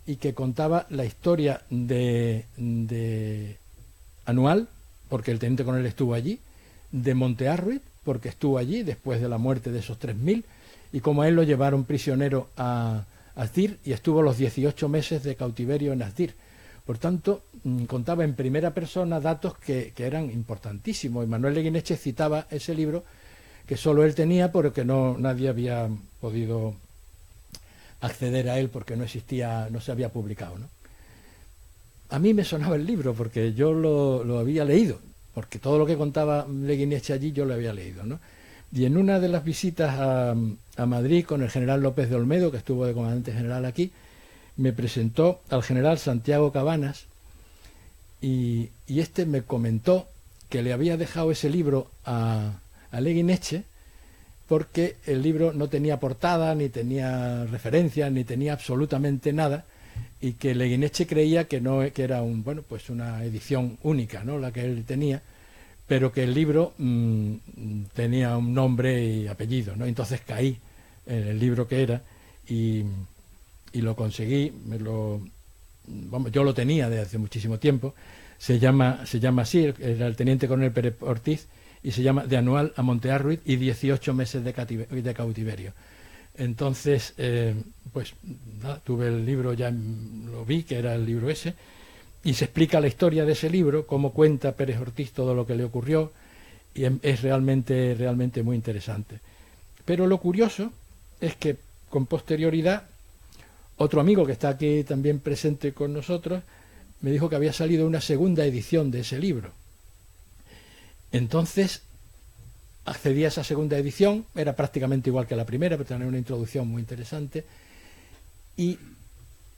y que contaba la historia de Anual, porque el teniente coronel estuvo allí, de Montearruit, porque estuvo allí después de la muerte de esos 3000, y como a él lo llevaron prisionero a Asdir, y estuvo los 18 meses de cautiverio en Asdir. Por tanto, contaba en primera persona datos que eran importantísimos, y Manuel Leguineche citaba ese libro que solo él tenía, porque nadie había podido acceder a él porque no existía, no se había publicado, ¿no? A mí me sonaba el libro porque yo lo había leído, porque todo lo que contaba Leguineche allí yo lo había leído, ¿no? Y en una de las visitas a Madrid con el general López de Olmedo, que estuvo de comandante general aquí, me presentó al general Santiago Cabanas, y este me comentó que le había dejado ese libro a Leguineche porque el libro no tenía portada, ni tenía referencias, ni tenía absolutamente nada, y que Leguineche creía que era una edición única, ¿no?, la que él tenía, pero que el libro tenía un nombre y apellido, ¿no? Entonces caí en el libro que era, y lo conseguí, yo lo tenía desde hace muchísimo tiempo. Se llama así, era el teniente coronel Pérez Ortiz, y se llama De Anual a Montearruit y 18 meses de cautiverio. Entonces, tuve el libro, ya lo vi, que era el libro ese, y se explica la historia de ese libro, cómo cuenta Pérez Ortiz todo lo que le ocurrió, y es realmente muy interesante. Pero lo curioso es que con posterioridad, otro amigo que está aquí también presente con nosotros me dijo que había salido una segunda edición de ese libro. Entonces accedí a esa segunda edición, era prácticamente igual que la primera, pero tenía una introducción muy interesante, y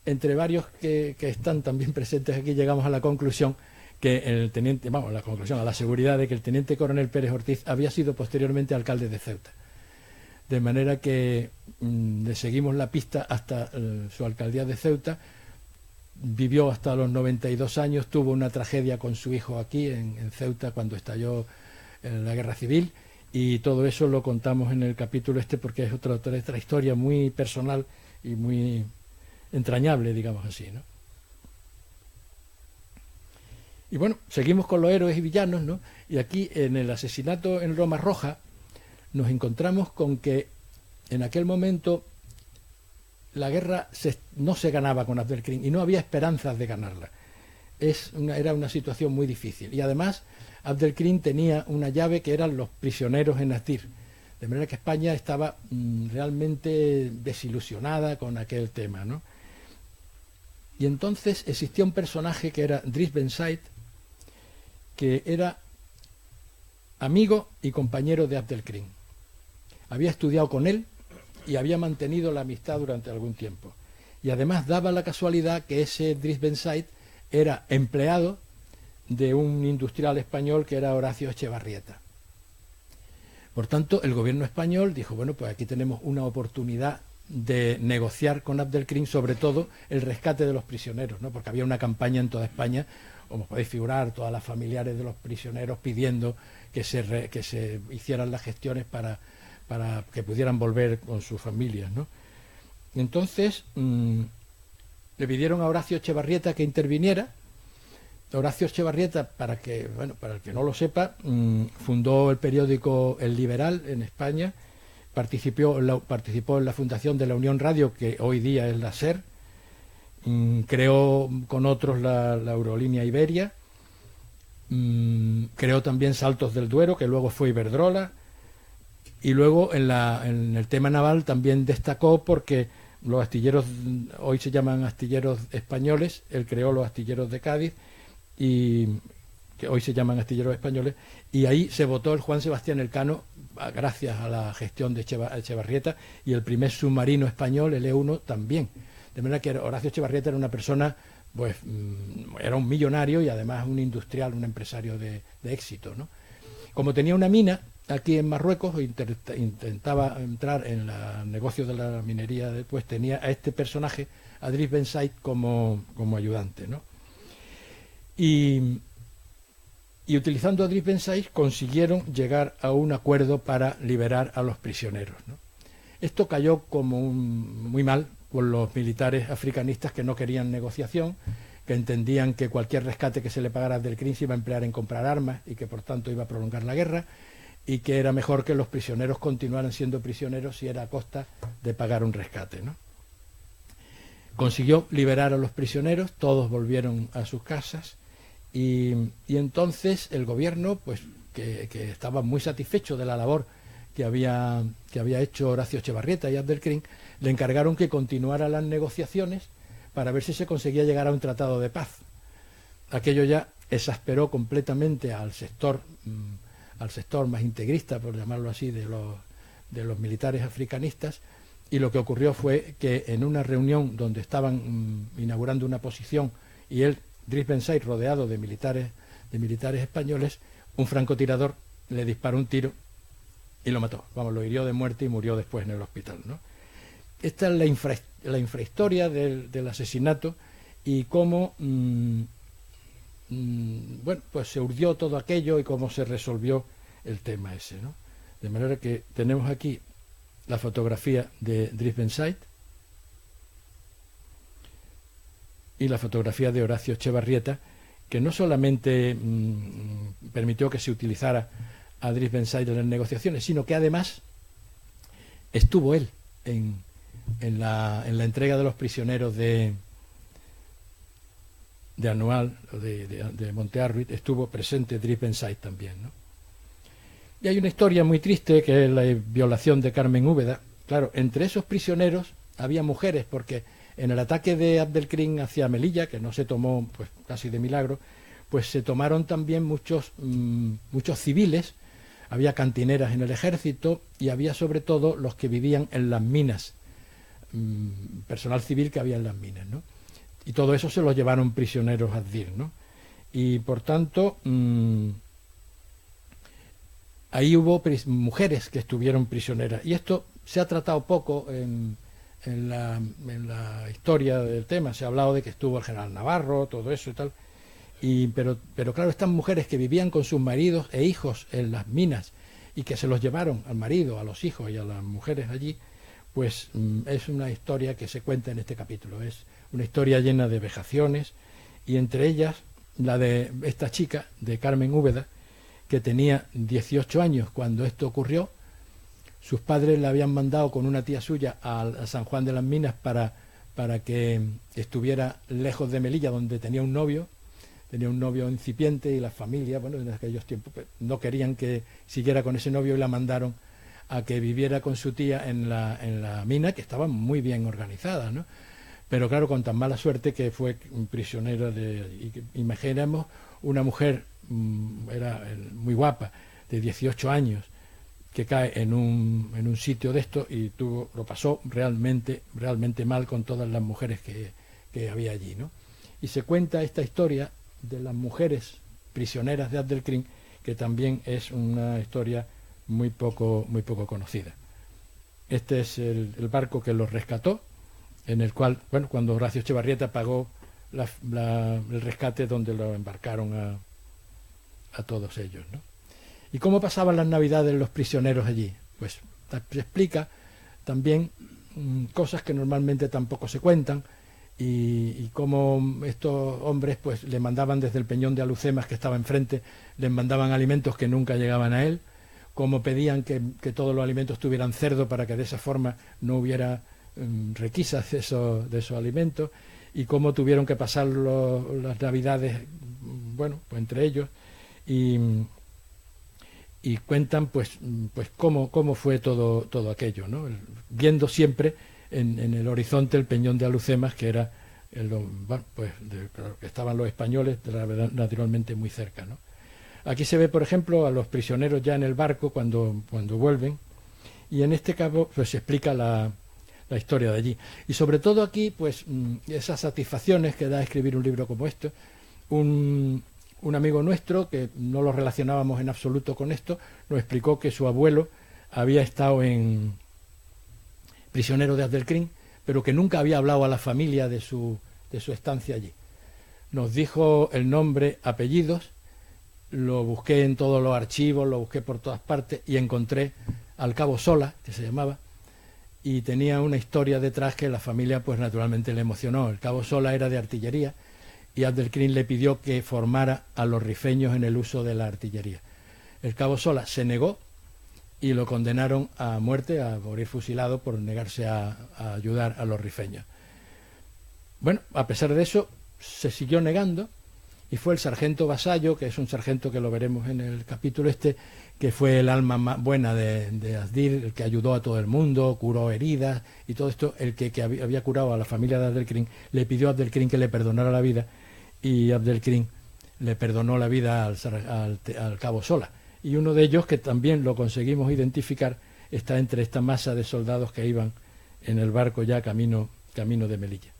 entre varios que están también presentes aquí llegamos a la conclusión a la seguridad de que el teniente coronel Pérez Ortiz había sido posteriormente alcalde de Ceuta. de manera que le seguimos la pista hasta su alcaldía de Ceuta. Vivió hasta los 92 años, tuvo una tragedia con su hijo aquí en Ceuta cuando estalló la guerra civil, y todo eso lo contamos en el capítulo este porque es otra historia muy personal y muy entrañable, digamos así, ¿no? Y bueno, seguimos con los héroes y villanos, ¿no? Y aquí en el asesinato en Loma Roja nos encontramos con que en aquel momento la guerra no se ganaba con Abdelkrim y no había esperanzas de ganarla. Era una situación muy difícil. Y además Abdelkrim tenía una llave que eran los prisioneros en Astir. De manera que España estaba realmente desilusionada con aquel tema, ¿no? Y entonces existía un personaje que era Driss Ben Said, que era amigo y compañero de Abdelkrim. Había estudiado con él y había mantenido la amistad durante algún tiempo. Y además daba la casualidad que ese Driss Ben Said era empleado de un industrial español que era Horacio Echevarrieta. Por tanto, el gobierno español dijo, bueno, pues aquí tenemos una oportunidad de negociar con Abdelkrim, sobre todo el rescate de los prisioneros, ¿no? Porque había una campaña en toda España, como podéis figurar, todas las familiares de los prisioneros pidiendo que se hicieran las gestiones para que pudieran volver con sus familias, ¿no? Entonces le pidieron a Horacio Echevarrieta que interviniera. Horacio Echevarrieta, para el que no lo sepa, fundó el periódico El Liberal en España, participó en la fundación de la Unión Radio, que hoy día es la SER, creó con otros la Aerolínea Iberia, creó también Saltos del Duero, que luego fue Iberdrola, y luego en el tema naval también destacó porque los astilleros, hoy se llaman astilleros españoles, él creó los astilleros de Cádiz, y que hoy se llaman astilleros españoles, y ahí se votó el Juan Sebastián Elcano gracias a la gestión de Echevarrieta, y el primer submarino español, el E1, también. De manera que Horacio Echevarrieta era una persona, pues era un millonario y además un industrial, un empresario de éxito, ¿no? Como tenía una mina aquí en Marruecos, intentaba entrar en el negocio de la minería, pues tenía a este personaje, a Driss Ben Said, como ayudante, ¿no? Y utilizando a Driss Ben Said consiguieron llegar a un acuerdo para liberar a los prisioneros, ¿no? Esto cayó como muy mal con los militares africanistas, que no querían negociación, que entendían que cualquier rescate que se le pagara a Abdelkrim se iba a emplear en comprar armas y que por tanto iba a prolongar la guerra, y que era mejor que los prisioneros continuaran siendo prisioneros si era a costa de pagar un rescate, ¿no? Consiguió liberar a los prisioneros, todos volvieron a sus casas, y entonces el gobierno, pues que estaba muy satisfecho de la labor que había hecho Horacio Echevarrieta y Abdelkrim, le encargaron que continuara las negociaciones para ver si se conseguía llegar a un tratado de paz. Aquello ya exasperó completamente al sector más integrista, por llamarlo así, de los militares africanistas, y lo que ocurrió fue que en una reunión donde estaban inaugurando una posición y él, Driss Ben Said, rodeado de militares españoles, un francotirador le disparó un tiro y lo mató. Lo hirió de muerte y murió después en el hospital, ¿no? Esta es la infrahistoria del asesinato y cómo pues se urdió todo aquello y cómo se resolvió el tema ese, ¿no? De manera que tenemos aquí la fotografía de Driss Ben Said y la fotografía de Horacio Echevarrieta, que no solamente permitió que se utilizara a Driss Ben Said en las negociaciones, sino que además estuvo él en la entrega de los prisioneros de Anual, de Monte Arruit, estuvo presente Driss Ben Said también, ¿no? Y hay una historia muy triste, que es la violación de Carmen Úbeda. Claro, entre esos prisioneros había mujeres, porque en el ataque de Abdelkrim hacia Melilla, que no se tomó pues casi de milagro, pues se tomaron también muchos civiles. Había cantineras en el ejército y había sobre todo los que vivían en las minas, personal civil que había en las minas, ¿no? Y todo eso se lo llevaron prisioneros a Asdir, ¿no? Y por tanto ahí hubo mujeres que estuvieron prisioneras, y esto se ha tratado poco en la historia del tema. Se ha hablado de que estuvo el general Navarro, todo eso y tal. Pero claro, estas mujeres que vivían con sus maridos e hijos en las minas y que se los llevaron al marido, a los hijos y a las mujeres allí, pues es una historia que se cuenta en este capítulo. Es una historia llena de vejaciones, y entre ellas la de esta chica, de Carmen Úbeda, que tenía 18 años cuando esto ocurrió. Sus padres la habían mandado con una tía suya a San Juan de las Minas para que estuviera lejos de Melilla, donde tenía un novio incipiente, y la familia, bueno, en aquellos tiempos no querían que siguiera con ese novio, y la mandaron a que viviera con su tía en la mina, que estaba muy bien organizada, ¿no? Pero claro, con tan mala suerte que fue prisionera imaginemos una mujer, era muy guapa, de 18 años, que cae en un sitio de esto, y lo pasó realmente mal con todas las mujeres que había allí, ¿no? Y se cuenta esta historia de las mujeres prisioneras de Abdelkrim, que también es una historia muy poco conocida. Este es el barco que los rescató, en el cual, bueno, cuando Horacio Echevarrieta pagó el rescate, donde lo embarcaron a todos ellos, ¿no? ¿Y cómo pasaban las Navidades los prisioneros allí? Pues se explica también cosas que normalmente tampoco se cuentan, y cómo estos hombres pues le mandaban desde el peñón de Alucemas, que estaba enfrente, les mandaban alimentos que nunca llegaban a él, cómo pedían que todos los alimentos tuvieran cerdo para que de esa forma no hubiera requisas de esos alimentos, y cómo tuvieron que pasar las Navidades, bueno, pues entre ellos, y cuentan pues cómo fue todo aquello, ¿no? Viendo siempre en el horizonte el peñón de Alucemas, que era que estaban los españoles naturalmente muy cerca, ¿no? Aquí se ve, por ejemplo, a los prisioneros ya en el barco cuando vuelven, y en este caso pues se explica la historia de allí, y sobre todo aquí pues esas satisfacciones que da escribir un libro como este. Un amigo nuestro, que no lo relacionábamos en absoluto con esto, nos explicó que su abuelo había estado prisionero de Abdelkrim, pero que nunca había hablado a la familia de su estancia allí. Nos dijo el nombre, apellidos, lo busqué en todos los archivos, lo busqué por todas partes, y encontré al cabo Sola, que se llamaba, y tenía una historia detrás que la familia pues naturalmente le emocionó. El cabo Sola era de artillería, y Abdelkrim le pidió que formara a los rifeños en el uso de la artillería. El cabo Sola se negó, y lo condenaron a muerte, a morir fusilado por negarse a ayudar a los rifeños. Bueno, a pesar de eso, se siguió negando, y fue el sargento Vasallo, que es un sargento que lo veremos en el capítulo que fue el alma más buena de Azdir, el que ayudó a todo el mundo, curó heridas y todo esto, el que había curado a la familia de Abdelkrim, le pidió a Abdelkrim que le perdonara la vida, y Abdelkrim le perdonó la vida al cabo Sola. Y uno de ellos, que también lo conseguimos identificar, está entre esta masa de soldados que iban en el barco ya camino de Melilla.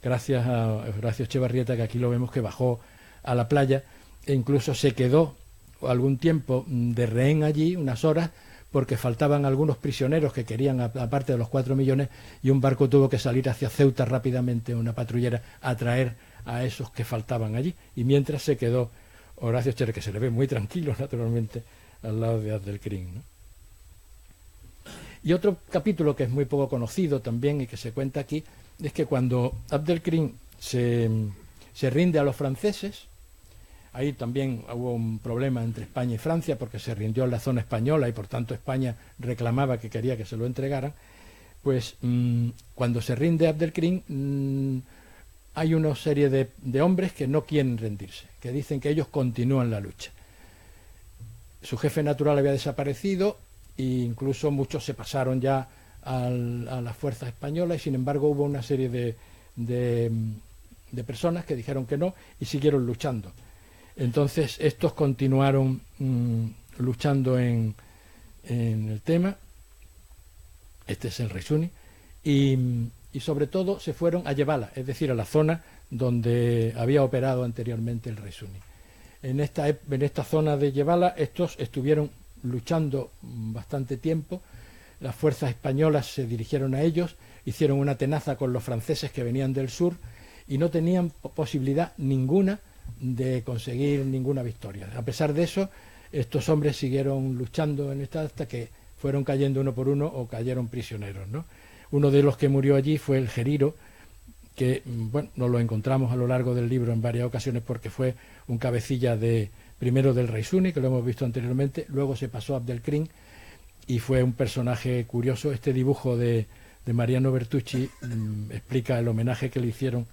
Gracias a Horacio Echevarrieta, que aquí lo vemos, que bajó a la playa e incluso se quedó algún tiempo de rehén allí, unas horas, porque faltaban algunos prisioneros que querían, aparte de los 4 millones, y un barco tuvo que salir hacia Ceuta rápidamente, una patrullera, a traer a esos que faltaban allí. Y mientras se quedó Horacio Echevarrieta, que se le ve muy tranquilo naturalmente al lado de Abdelkrim, ¿no? Y otro capítulo que es muy poco conocido también y que se cuenta aquí es que cuando Abdelkrim se rinde a los franceses, ahí también hubo un problema entre España y Francia, porque se rindió en la zona española y por tanto España reclamaba que quería que se lo entregaran. Pues cuando se rinde Abdelkrim, hay una serie de hombres que no quieren rendirse, que dicen que ellos continúan la lucha. Su jefe natural había desaparecido, e incluso muchos se pasaron ya a las fuerzas españolas, y sin embargo hubo una serie de personas que dijeron que no y siguieron luchando. Entonces estos continuaron luchando en el tema. Este es el rey Suni, y sobre todo se fueron a Yebala, es decir, a la zona donde había operado anteriormente el rey Suni. En esta zona de Yebala estos estuvieron luchando bastante tiempo. las fuerzas españolas se dirigieron a ellos, hicieron una tenaza con los franceses que venían del sur y no tenían posibilidad ninguna de conseguir ninguna victoria. A pesar de eso, estos hombres siguieron luchando en esta hasta que fueron cayendo uno por uno o cayeron prisioneros, ¿no? Uno de los que murió allí fue el Geriro, que bueno, nos lo encontramos a lo largo del libro en varias ocasiones porque fue un cabecilla primero del rey Suni, que lo hemos visto anteriormente, luego se pasó a Abdelkrim y fue un personaje curioso. Este dibujo de Mariano Bertucci explica el homenaje que le hicieron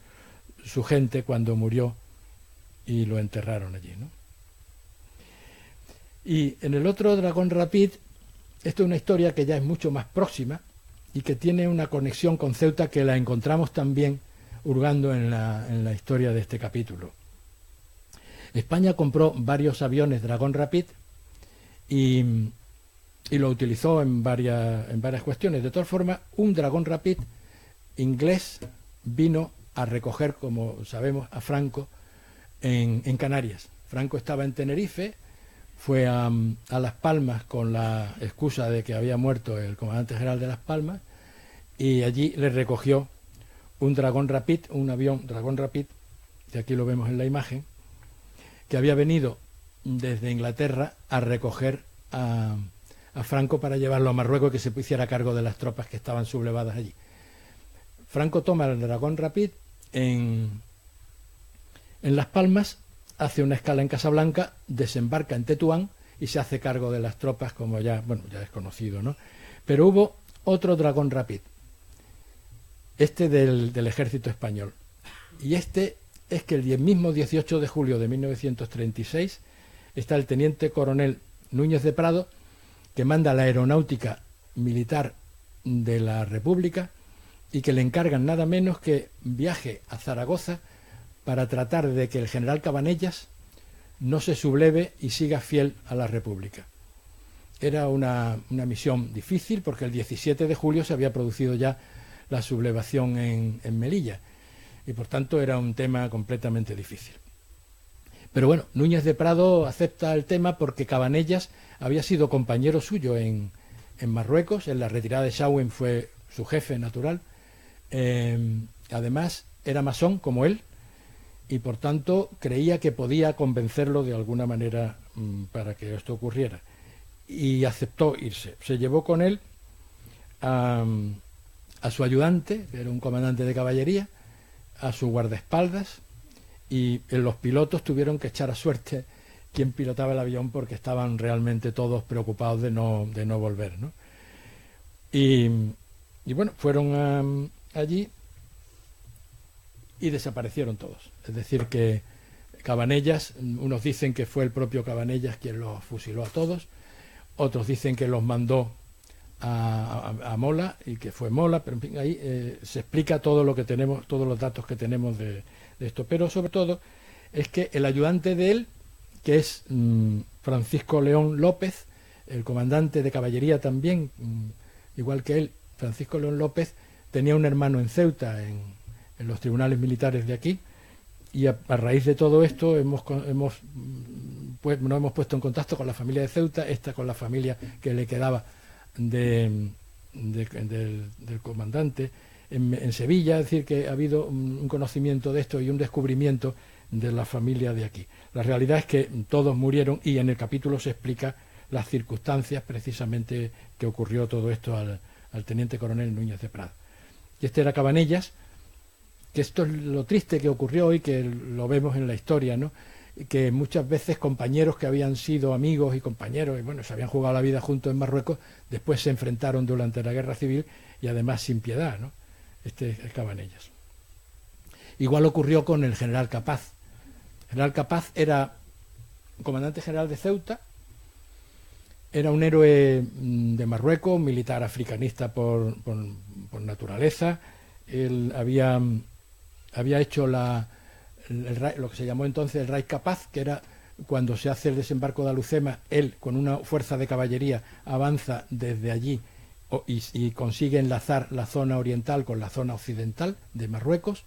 su gente cuando murió y lo enterraron allí, ¿no? Y en el otro Dragón Rapid, esto es una historia que ya es mucho más próxima y que tiene una conexión con Ceuta que la encontramos también hurgando en la historia de este capítulo. España compró varios aviones Dragón Rapid y lo utilizó en varias cuestiones. De todas formas, un Dragón Rapid inglés vino a recoger, como sabemos, a Franco en Canarias. Franco estaba en Tenerife, fue a Las Palmas con la excusa de que había muerto el comandante general de Las Palmas y allí le recogió un Dragón Rapid, un avión Dragón Rapid, que aquí lo vemos en la imagen, que había venido desde Inglaterra a recoger a Franco para llevarlo a Marruecos y que se hiciera cargo de las tropas que estaban sublevadas allí. Franco toma el Dragón Rapid en Las Palmas, hace una escala en Casablanca, desembarca en Tetuán y se hace cargo de las tropas, como ya es conocido, ¿no? Pero hubo otro Dragón Rapid, este del ejército español. Y este es que el mismo 18 de julio de 1936 está el teniente coronel Núñez de Prado, que manda la aeronáutica militar de la República y que le encargan nada menos que viaje a Zaragoza para tratar de que el general Cabanellas no se subleve y siga fiel a la República. Era una misión difícil porque el 17 de julio se había producido ya la sublevación en Melilla y por tanto era un tema completamente difícil. Pero bueno, Núñez de Prado acepta el tema porque Cabanellas había sido compañero suyo en Marruecos, en la retirada de Chauen fue su jefe natural, además era masón como él, y por tanto creía que podía convencerlo de alguna manera para que esto ocurriera. Y aceptó irse. Se llevó con él a su ayudante, que era un comandante de caballería, a su guardaespaldas, y los pilotos tuvieron que echar a suerte quién pilotaba el avión porque estaban realmente todos preocupados de no volver, ¿no? Y bueno, fueron allí y desaparecieron todos. Es decir, que Cabanellas, unos dicen que fue el propio Cabanellas quien los fusiló a todos, otros dicen que los mandó a Mola y que fue Mola, pero en fin, ahí se explica todo lo que tenemos, todos los datos que tenemos de esto. Pero sobre todo es que el ayudante de él, que es Francisco León López, el comandante de caballería también, igual que él, Francisco León López, tenía un hermano en Ceuta, en los tribunales militares de aquí, y a raíz de todo esto nos hemos puesto en contacto con la familia de Ceuta, esta con la familia que le quedaba del comandante en Sevilla, es decir, que ha habido un conocimiento de esto y un descubrimiento de la familia de aquí. La realidad es que todos murieron y en el capítulo se explica las circunstancias precisamente que ocurrió todo esto al teniente coronel Núñez de Prado. Y este era Cabanellas, que esto es lo triste que ocurrió y que lo vemos en la historia, ¿no? Que muchas veces compañeros que habían sido amigos y compañeros y bueno, se habían jugado la vida juntos en Marruecos, después se enfrentaron durante la guerra civil y además sin piedad, ¿no? Este es Cabanellas. Igual ocurrió con el general Capaz. El general Capaz era comandante general de Ceuta, era un héroe de Marruecos, un militar africanista por naturaleza. Él había hecho lo que se llamó entonces el Raid Capaz, que era cuando se hace el desembarco de Alucema, él con una fuerza de caballería avanza desde allí y consigue enlazar la zona oriental con la zona occidental de Marruecos.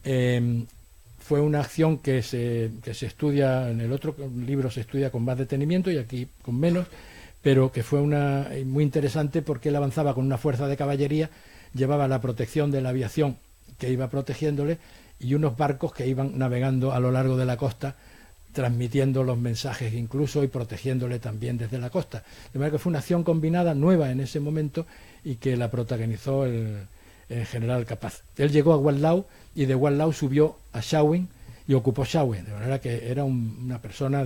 Fue una acción que se estudia, en el otro libro se estudia con más detenimiento y aquí con menos, pero que fue muy interesante porque él avanzaba con una fuerza de caballería, llevaba la protección de la aviación que iba protegiéndole y unos barcos que iban navegando a lo largo de la costa, transmitiendo los mensajes incluso y protegiéndole también desde la costa. De manera que fue una acción combinada nueva en ese momento y que la protagonizó el general Capaz. Él llegó a Watlau y de Watlau subió a Chauvin y ocupó Chauvin, de manera que era una persona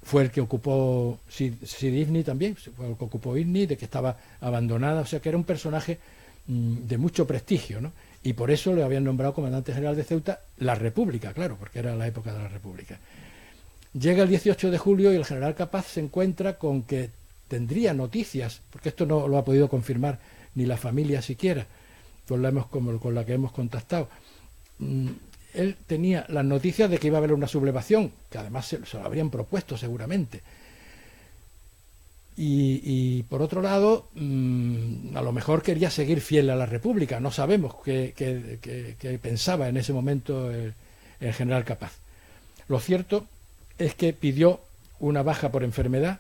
fue el que ocupó Sidifni también, fue el que ocupó Ifni, de que estaba abandonada, o sea que era un personaje de mucho prestigio, ¿no? Y por eso le habían nombrado comandante general de Ceuta, la República, claro, porque era la época de la República. Llega el 18 de julio y el general Capaz se encuentra con que tendría noticias, porque esto no lo ha podido confirmar ni la familia siquiera, con la que hemos contactado. Él tenía las noticias de que iba a haber una sublevación, que además se lo habrían propuesto seguramente. Y por otro lado, a lo mejor quería seguir fiel a la República. No sabemos qué pensaba en ese momento el general Capaz. Lo cierto es que pidió una baja por enfermedad.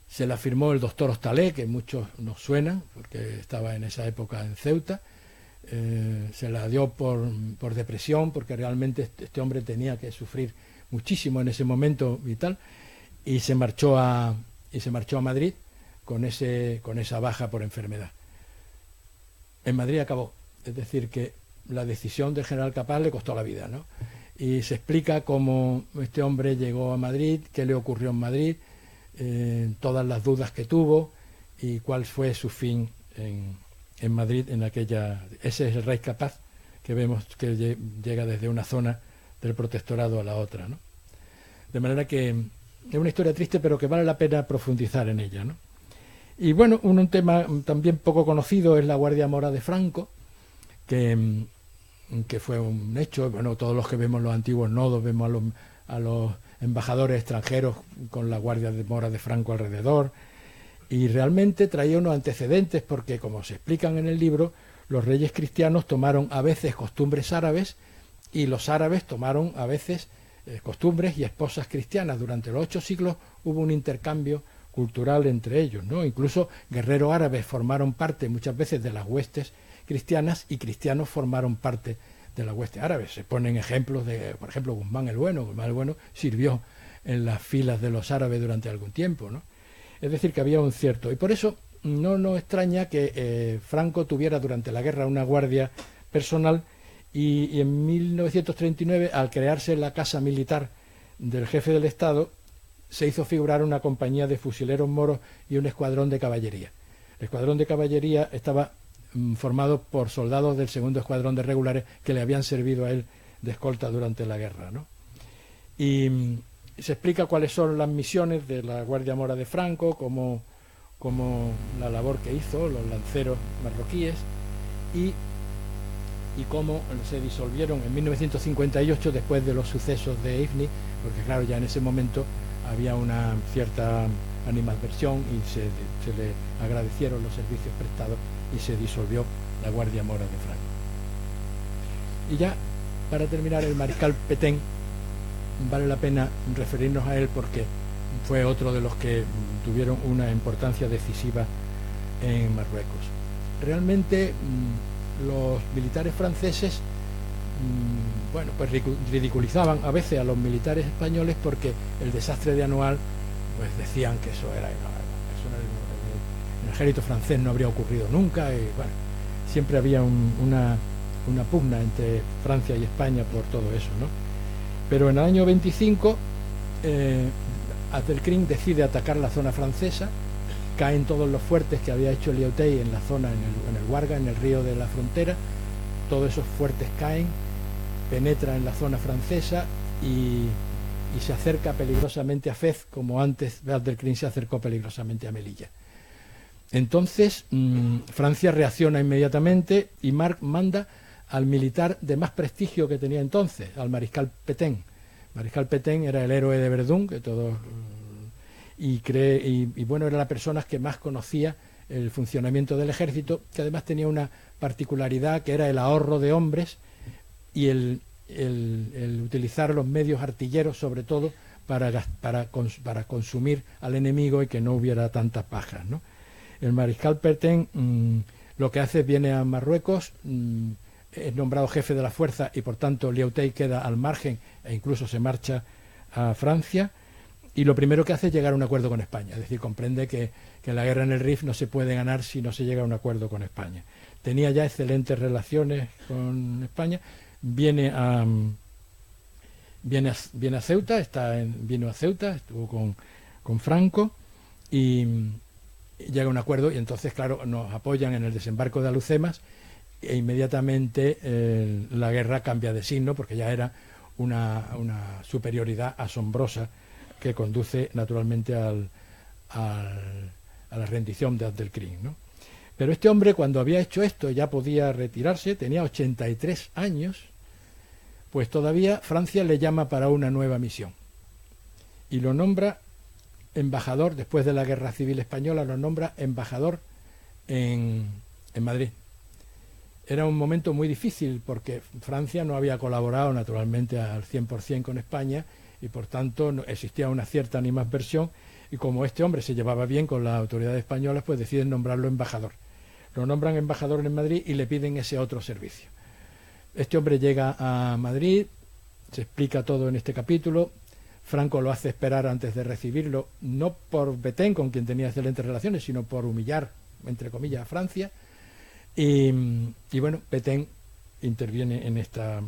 Se la firmó el doctor Hostalé, que muchos nos suenan, porque estaba en esa época en Ceuta. Se la dio por depresión, porque realmente este hombre tenía que sufrir muchísimo en ese momento y tal. Y se marchó a Madrid con esa baja por enfermedad. En Madrid acabó, es decir, que la decisión del general Capaz le costó la vida, ¿no? Y se explica cómo este hombre llegó a Madrid, qué le ocurrió en Madrid, todas las dudas que tuvo y cuál fue su fin en Madrid en aquella. Ese es el rey Capaz que vemos que llega desde una zona del protectorado a la otra, ¿no? De manera que es una historia triste, pero que vale la pena profundizar en ella, ¿no? Y bueno, un tema también poco conocido es la Guardia Mora de Franco, que fue un hecho. Bueno, todos los que vemos los antiguos nodos, vemos a los embajadores extranjeros con la Guardia Mora de Franco alrededor, y realmente traía unos antecedentes porque, como se explican en el libro, los reyes cristianos tomaron a veces costumbres árabes y los árabes tomaron a veces costumbres y esposas cristianas. Durante los 8 siglos hubo un intercambio cultural entre ellos, ¿no? Incluso guerreros árabes formaron parte muchas veces de las huestes cristianas y cristianos formaron parte de las huestes árabes. Se ponen ejemplos de, por ejemplo, Guzmán el Bueno. Guzmán el Bueno sirvió en las filas de los árabes durante algún tiempo, ¿no? Es decir, que había un cierto. Y por eso no nos extraña que Franco tuviera durante la guerra una guardia personal. Y en 1939, al crearse la casa militar del jefe del Estado, se hizo figurar una compañía de fusileros moros y un escuadrón de caballería. El escuadrón de caballería estaba formado por soldados del segundo escuadrón de regulares que le habían servido a él de escolta durante la guerra, ¿no? Y se explica cuáles son las misiones de la Guardia Mora de Franco, como la labor que hizo, los lanceros marroquíes, y cómo se disolvieron en 1958 después de los sucesos de Ifni, porque claro, ya en ese momento había una cierta animadversión y se le agradecieron los servicios prestados y se disolvió la Guardia Mora de Franco. Y ya, para terminar, el mariscal Petén, vale la pena referirnos a él porque fue otro de los que tuvieron una importancia decisiva en Marruecos. Realmente los militares franceses bueno, pues ridiculizaban a veces a los militares españoles porque el desastre de Anual, pues decían que eso era, eso en el ejército francés no habría ocurrido nunca, y bueno, siempre había una pugna entre Francia y España por todo eso, ¿no? Pero en el año 25 Abdelkrim decide atacar la zona francesa, caen todos los fuertes que había hecho Lyautey en la zona, en el Guarga, en el río de la frontera, todos esos fuertes caen, penetra en la zona francesa y se acerca peligrosamente a Fez, como antes Abdelkrim se acercó peligrosamente a Melilla. Entonces Francia reacciona inmediatamente y Marc manda al militar de más prestigio que tenía entonces, al mariscal Petén. Mariscal Petén era el héroe de Verdún, que todos y bueno, era la persona que más conocía el funcionamiento del ejército, que además tenía una particularidad que era el ahorro de hombres y el utilizar los medios artilleros, sobre todo para consumir al enemigo y que no hubiera tantas bajas, ¿no? El mariscal Pétain lo que hace, viene a Marruecos, es nombrado jefe de la fuerza y por tanto Lyautey queda al margen e incluso se marcha a Francia, y lo primero que hace es llegar a un acuerdo con España, es decir, comprende que la guerra en el Rif no se puede ganar si no se llega a un acuerdo con España. Tenía ya excelentes relaciones con España, viene a Ceuta, vino a Ceuta, estuvo con Franco y llega a un acuerdo, y entonces, claro, nos apoyan en el desembarco de Alhucemas e inmediatamente la guerra cambia de signo, porque ya era una superioridad asombrosa que conduce naturalmente a la rendición de Abdelkrim, ¿no? Pero este hombre, cuando había hecho esto, ya podía retirarse, tenía 83 años, pues todavía Francia le llama para una nueva misión y lo nombra embajador. Después de la Guerra Civil Española lo nombra embajador en Madrid. Era un momento muy difícil porque Francia no había colaborado naturalmente al 100% con España y por tanto existía una cierta animadversión, y como este hombre se llevaba bien con las autoridades españolas, pues deciden nombrarlo embajador. Lo nombran embajador en Madrid y le piden ese otro servicio. Este hombre llega a Madrid, se explica todo en este capítulo. Franco lo hace esperar antes de recibirlo, no por Pétain, con quien tenía excelentes relaciones, sino por humillar, entre comillas, a Francia. Y bueno, Pétain interviene en esta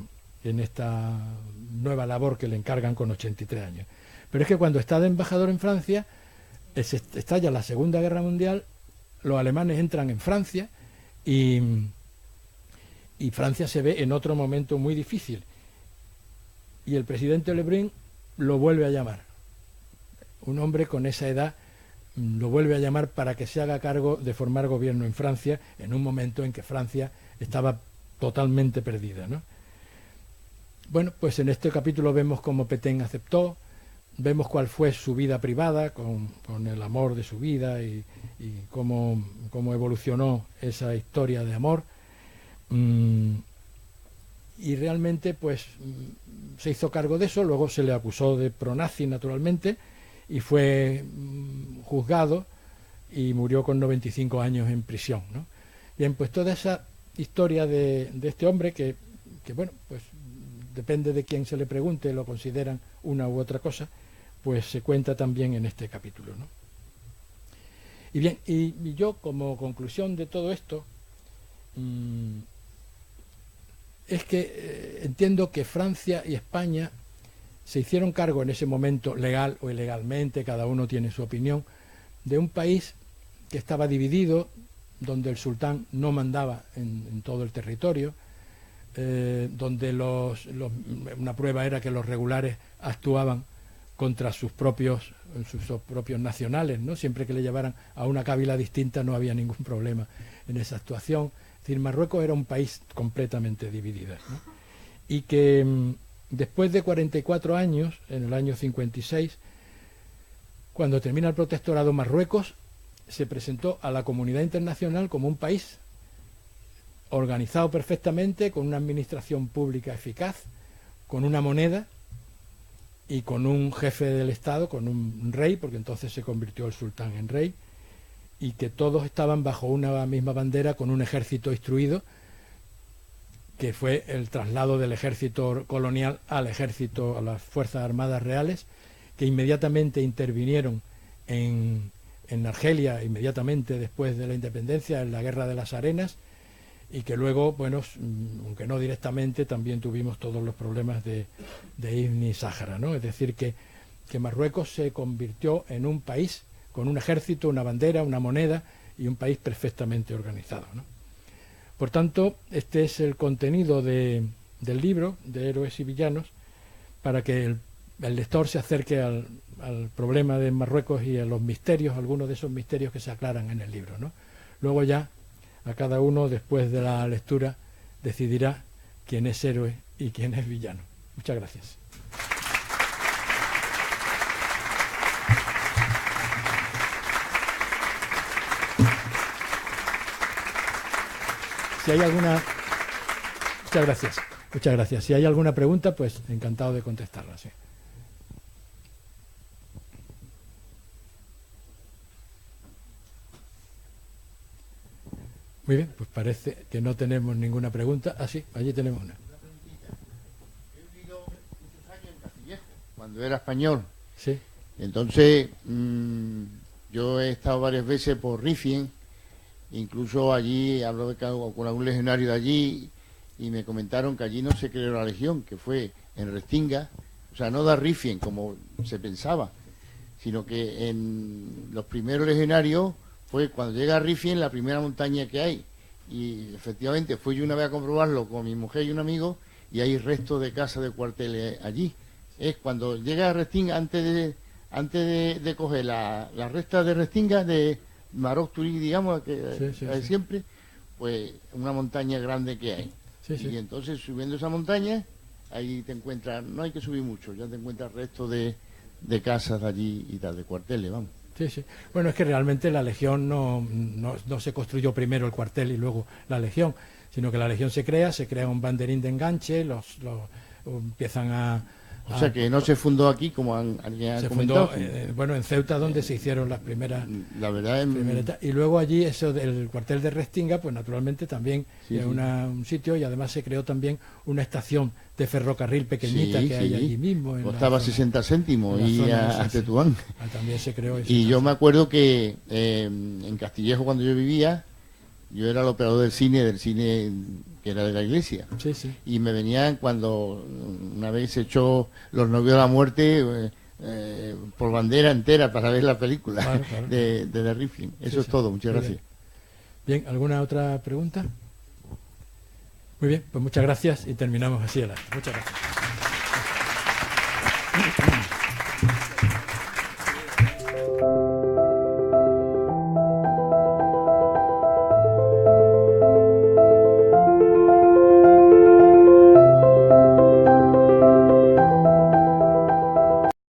nueva labor que le encargan con 83 años. Pero es que cuando está de embajador en Francia, estalla la Segunda Guerra Mundial, los alemanes entran en Francia y Francia se ve en otro momento muy difícil. Y el presidente Lebrun lo vuelve a llamar. Un hombre con esa edad lo vuelve a llamar para que se haga cargo de formar gobierno en Francia, en un momento en que Francia estaba totalmente perdida, ¿no? Bueno, pues en este capítulo vemos cómo Pétain aceptó, vemos cuál fue su vida privada, con el amor de su vida y cómo evolucionó esa historia de amor. Y realmente pues se hizo cargo de eso. Luego se le acusó de pronazi, naturalmente, y fue juzgado y murió con 95 años en prisión, ¿no? Bien, pues toda esa historia de este hombre que bueno, pues depende de quién se le pregunte, lo consideran una u otra cosa, pues se cuenta también en este capítulo, ¿no? Y bien, y yo como conclusión de todo esto, es que entiendo que Francia y España se hicieron cargo en ese momento, legal o ilegalmente, cada uno tiene su opinión, de un país que estaba dividido, donde el sultán no mandaba en todo el territorio, donde una prueba era que los regulares actuaban contra sus propios nacionales, ¿no? Siempre que le llevaran a una cábila distinta no había ningún problema en esa actuación. Es decir, Marruecos era un país completamente dividido, ¿no? Y que después de 44 años, en el año 56, cuando termina el protectorado, Marruecos se presentó a la comunidad internacional como un país organizado perfectamente, con una administración pública eficaz, con una moneda y con un jefe del Estado, con un rey, porque entonces se convirtió el sultán en rey, y que todos estaban bajo una misma bandera, con un ejército instruido, que fue el traslado del ejército colonial al ejército, a las Fuerzas Armadas Reales, que inmediatamente intervinieron en Argelia, inmediatamente después de la independencia, en la Guerra de las Arenas, y que luego, bueno, aunque no directamente, también tuvimos todos los problemas de Ibn y Sáhara, ¿no? Es decir, que Marruecos se convirtió en un país con un ejército, una bandera, una moneda y un país perfectamente organizado, ¿no? Por tanto, este es el contenido del libro de Héroes y Villanos, para que el lector se acerque al problema de Marruecos y a los misterios, algunos de esos misterios que se aclaran en el libro, ¿no? Luego ya a cada uno, después de la lectura, decidirá quién es héroe y quién es villano. Muchas gracias. Si hay alguna... Muchas gracias. Muchas gracias. Si hay alguna pregunta, pues encantado de contestarla. Sí. Muy bien, pues parece que no tenemos ninguna pregunta. Ah, sí, allí tenemos una. He vivido muchos años en Castillejo, cuando era español. Sí, Entonces, yo he estado varias veces por Rifien, incluso allí hablé con algún legionario de allí y me comentaron que allí no se creó la legión, que fue en Restinga, o sea, no da Rifien como se pensaba, sino que en los primeros legionarios fue cuando llega a Rifien la primera montaña que hay. Y efectivamente fui yo una vez a comprobarlo con mi mujer y un amigo y hay restos de casas de cuarteles allí. Es cuando llega a Restinga, antes de coger la recta de Restinga, de Maroc Turí, digamos, que Sí. siempre, pues una montaña grande que hay. Sí. Y entonces subiendo esa montaña, ahí te encuentras, no hay que subir mucho, ya te encuentras restos de casas de allí y tal, de cuarteles, vamos. Sí. Bueno, es que realmente la Legión no se construyó primero el cuartel y luego la Legión, sino que la Legión se crea un banderín de enganche, los empiezan a... O sea que no se fundó aquí como han Se comentado. fundó, bueno, en Ceuta, donde se hicieron las primeras... La verdad es... Y luego allí, eso del cuartel de Restinga, pues naturalmente también es un sitio, y además se creó también una estación de ferrocarril pequeñita que hay allí mismo. Costaba 60 céntimos y a Tetuán. También se creó eso. Y yo me acuerdo que en Castillejo, cuando yo vivía, yo era el operador del cine que era de la iglesia. Sí. Y me venían cuando una vez se echó Los novios de la muerte por bandera entera para ver la película Claro. de Rifien. Eso es todo, muchas gracias. Bien, ¿alguna otra pregunta? Muy bien, pues muchas gracias y terminamos así el acto. Muchas gracias.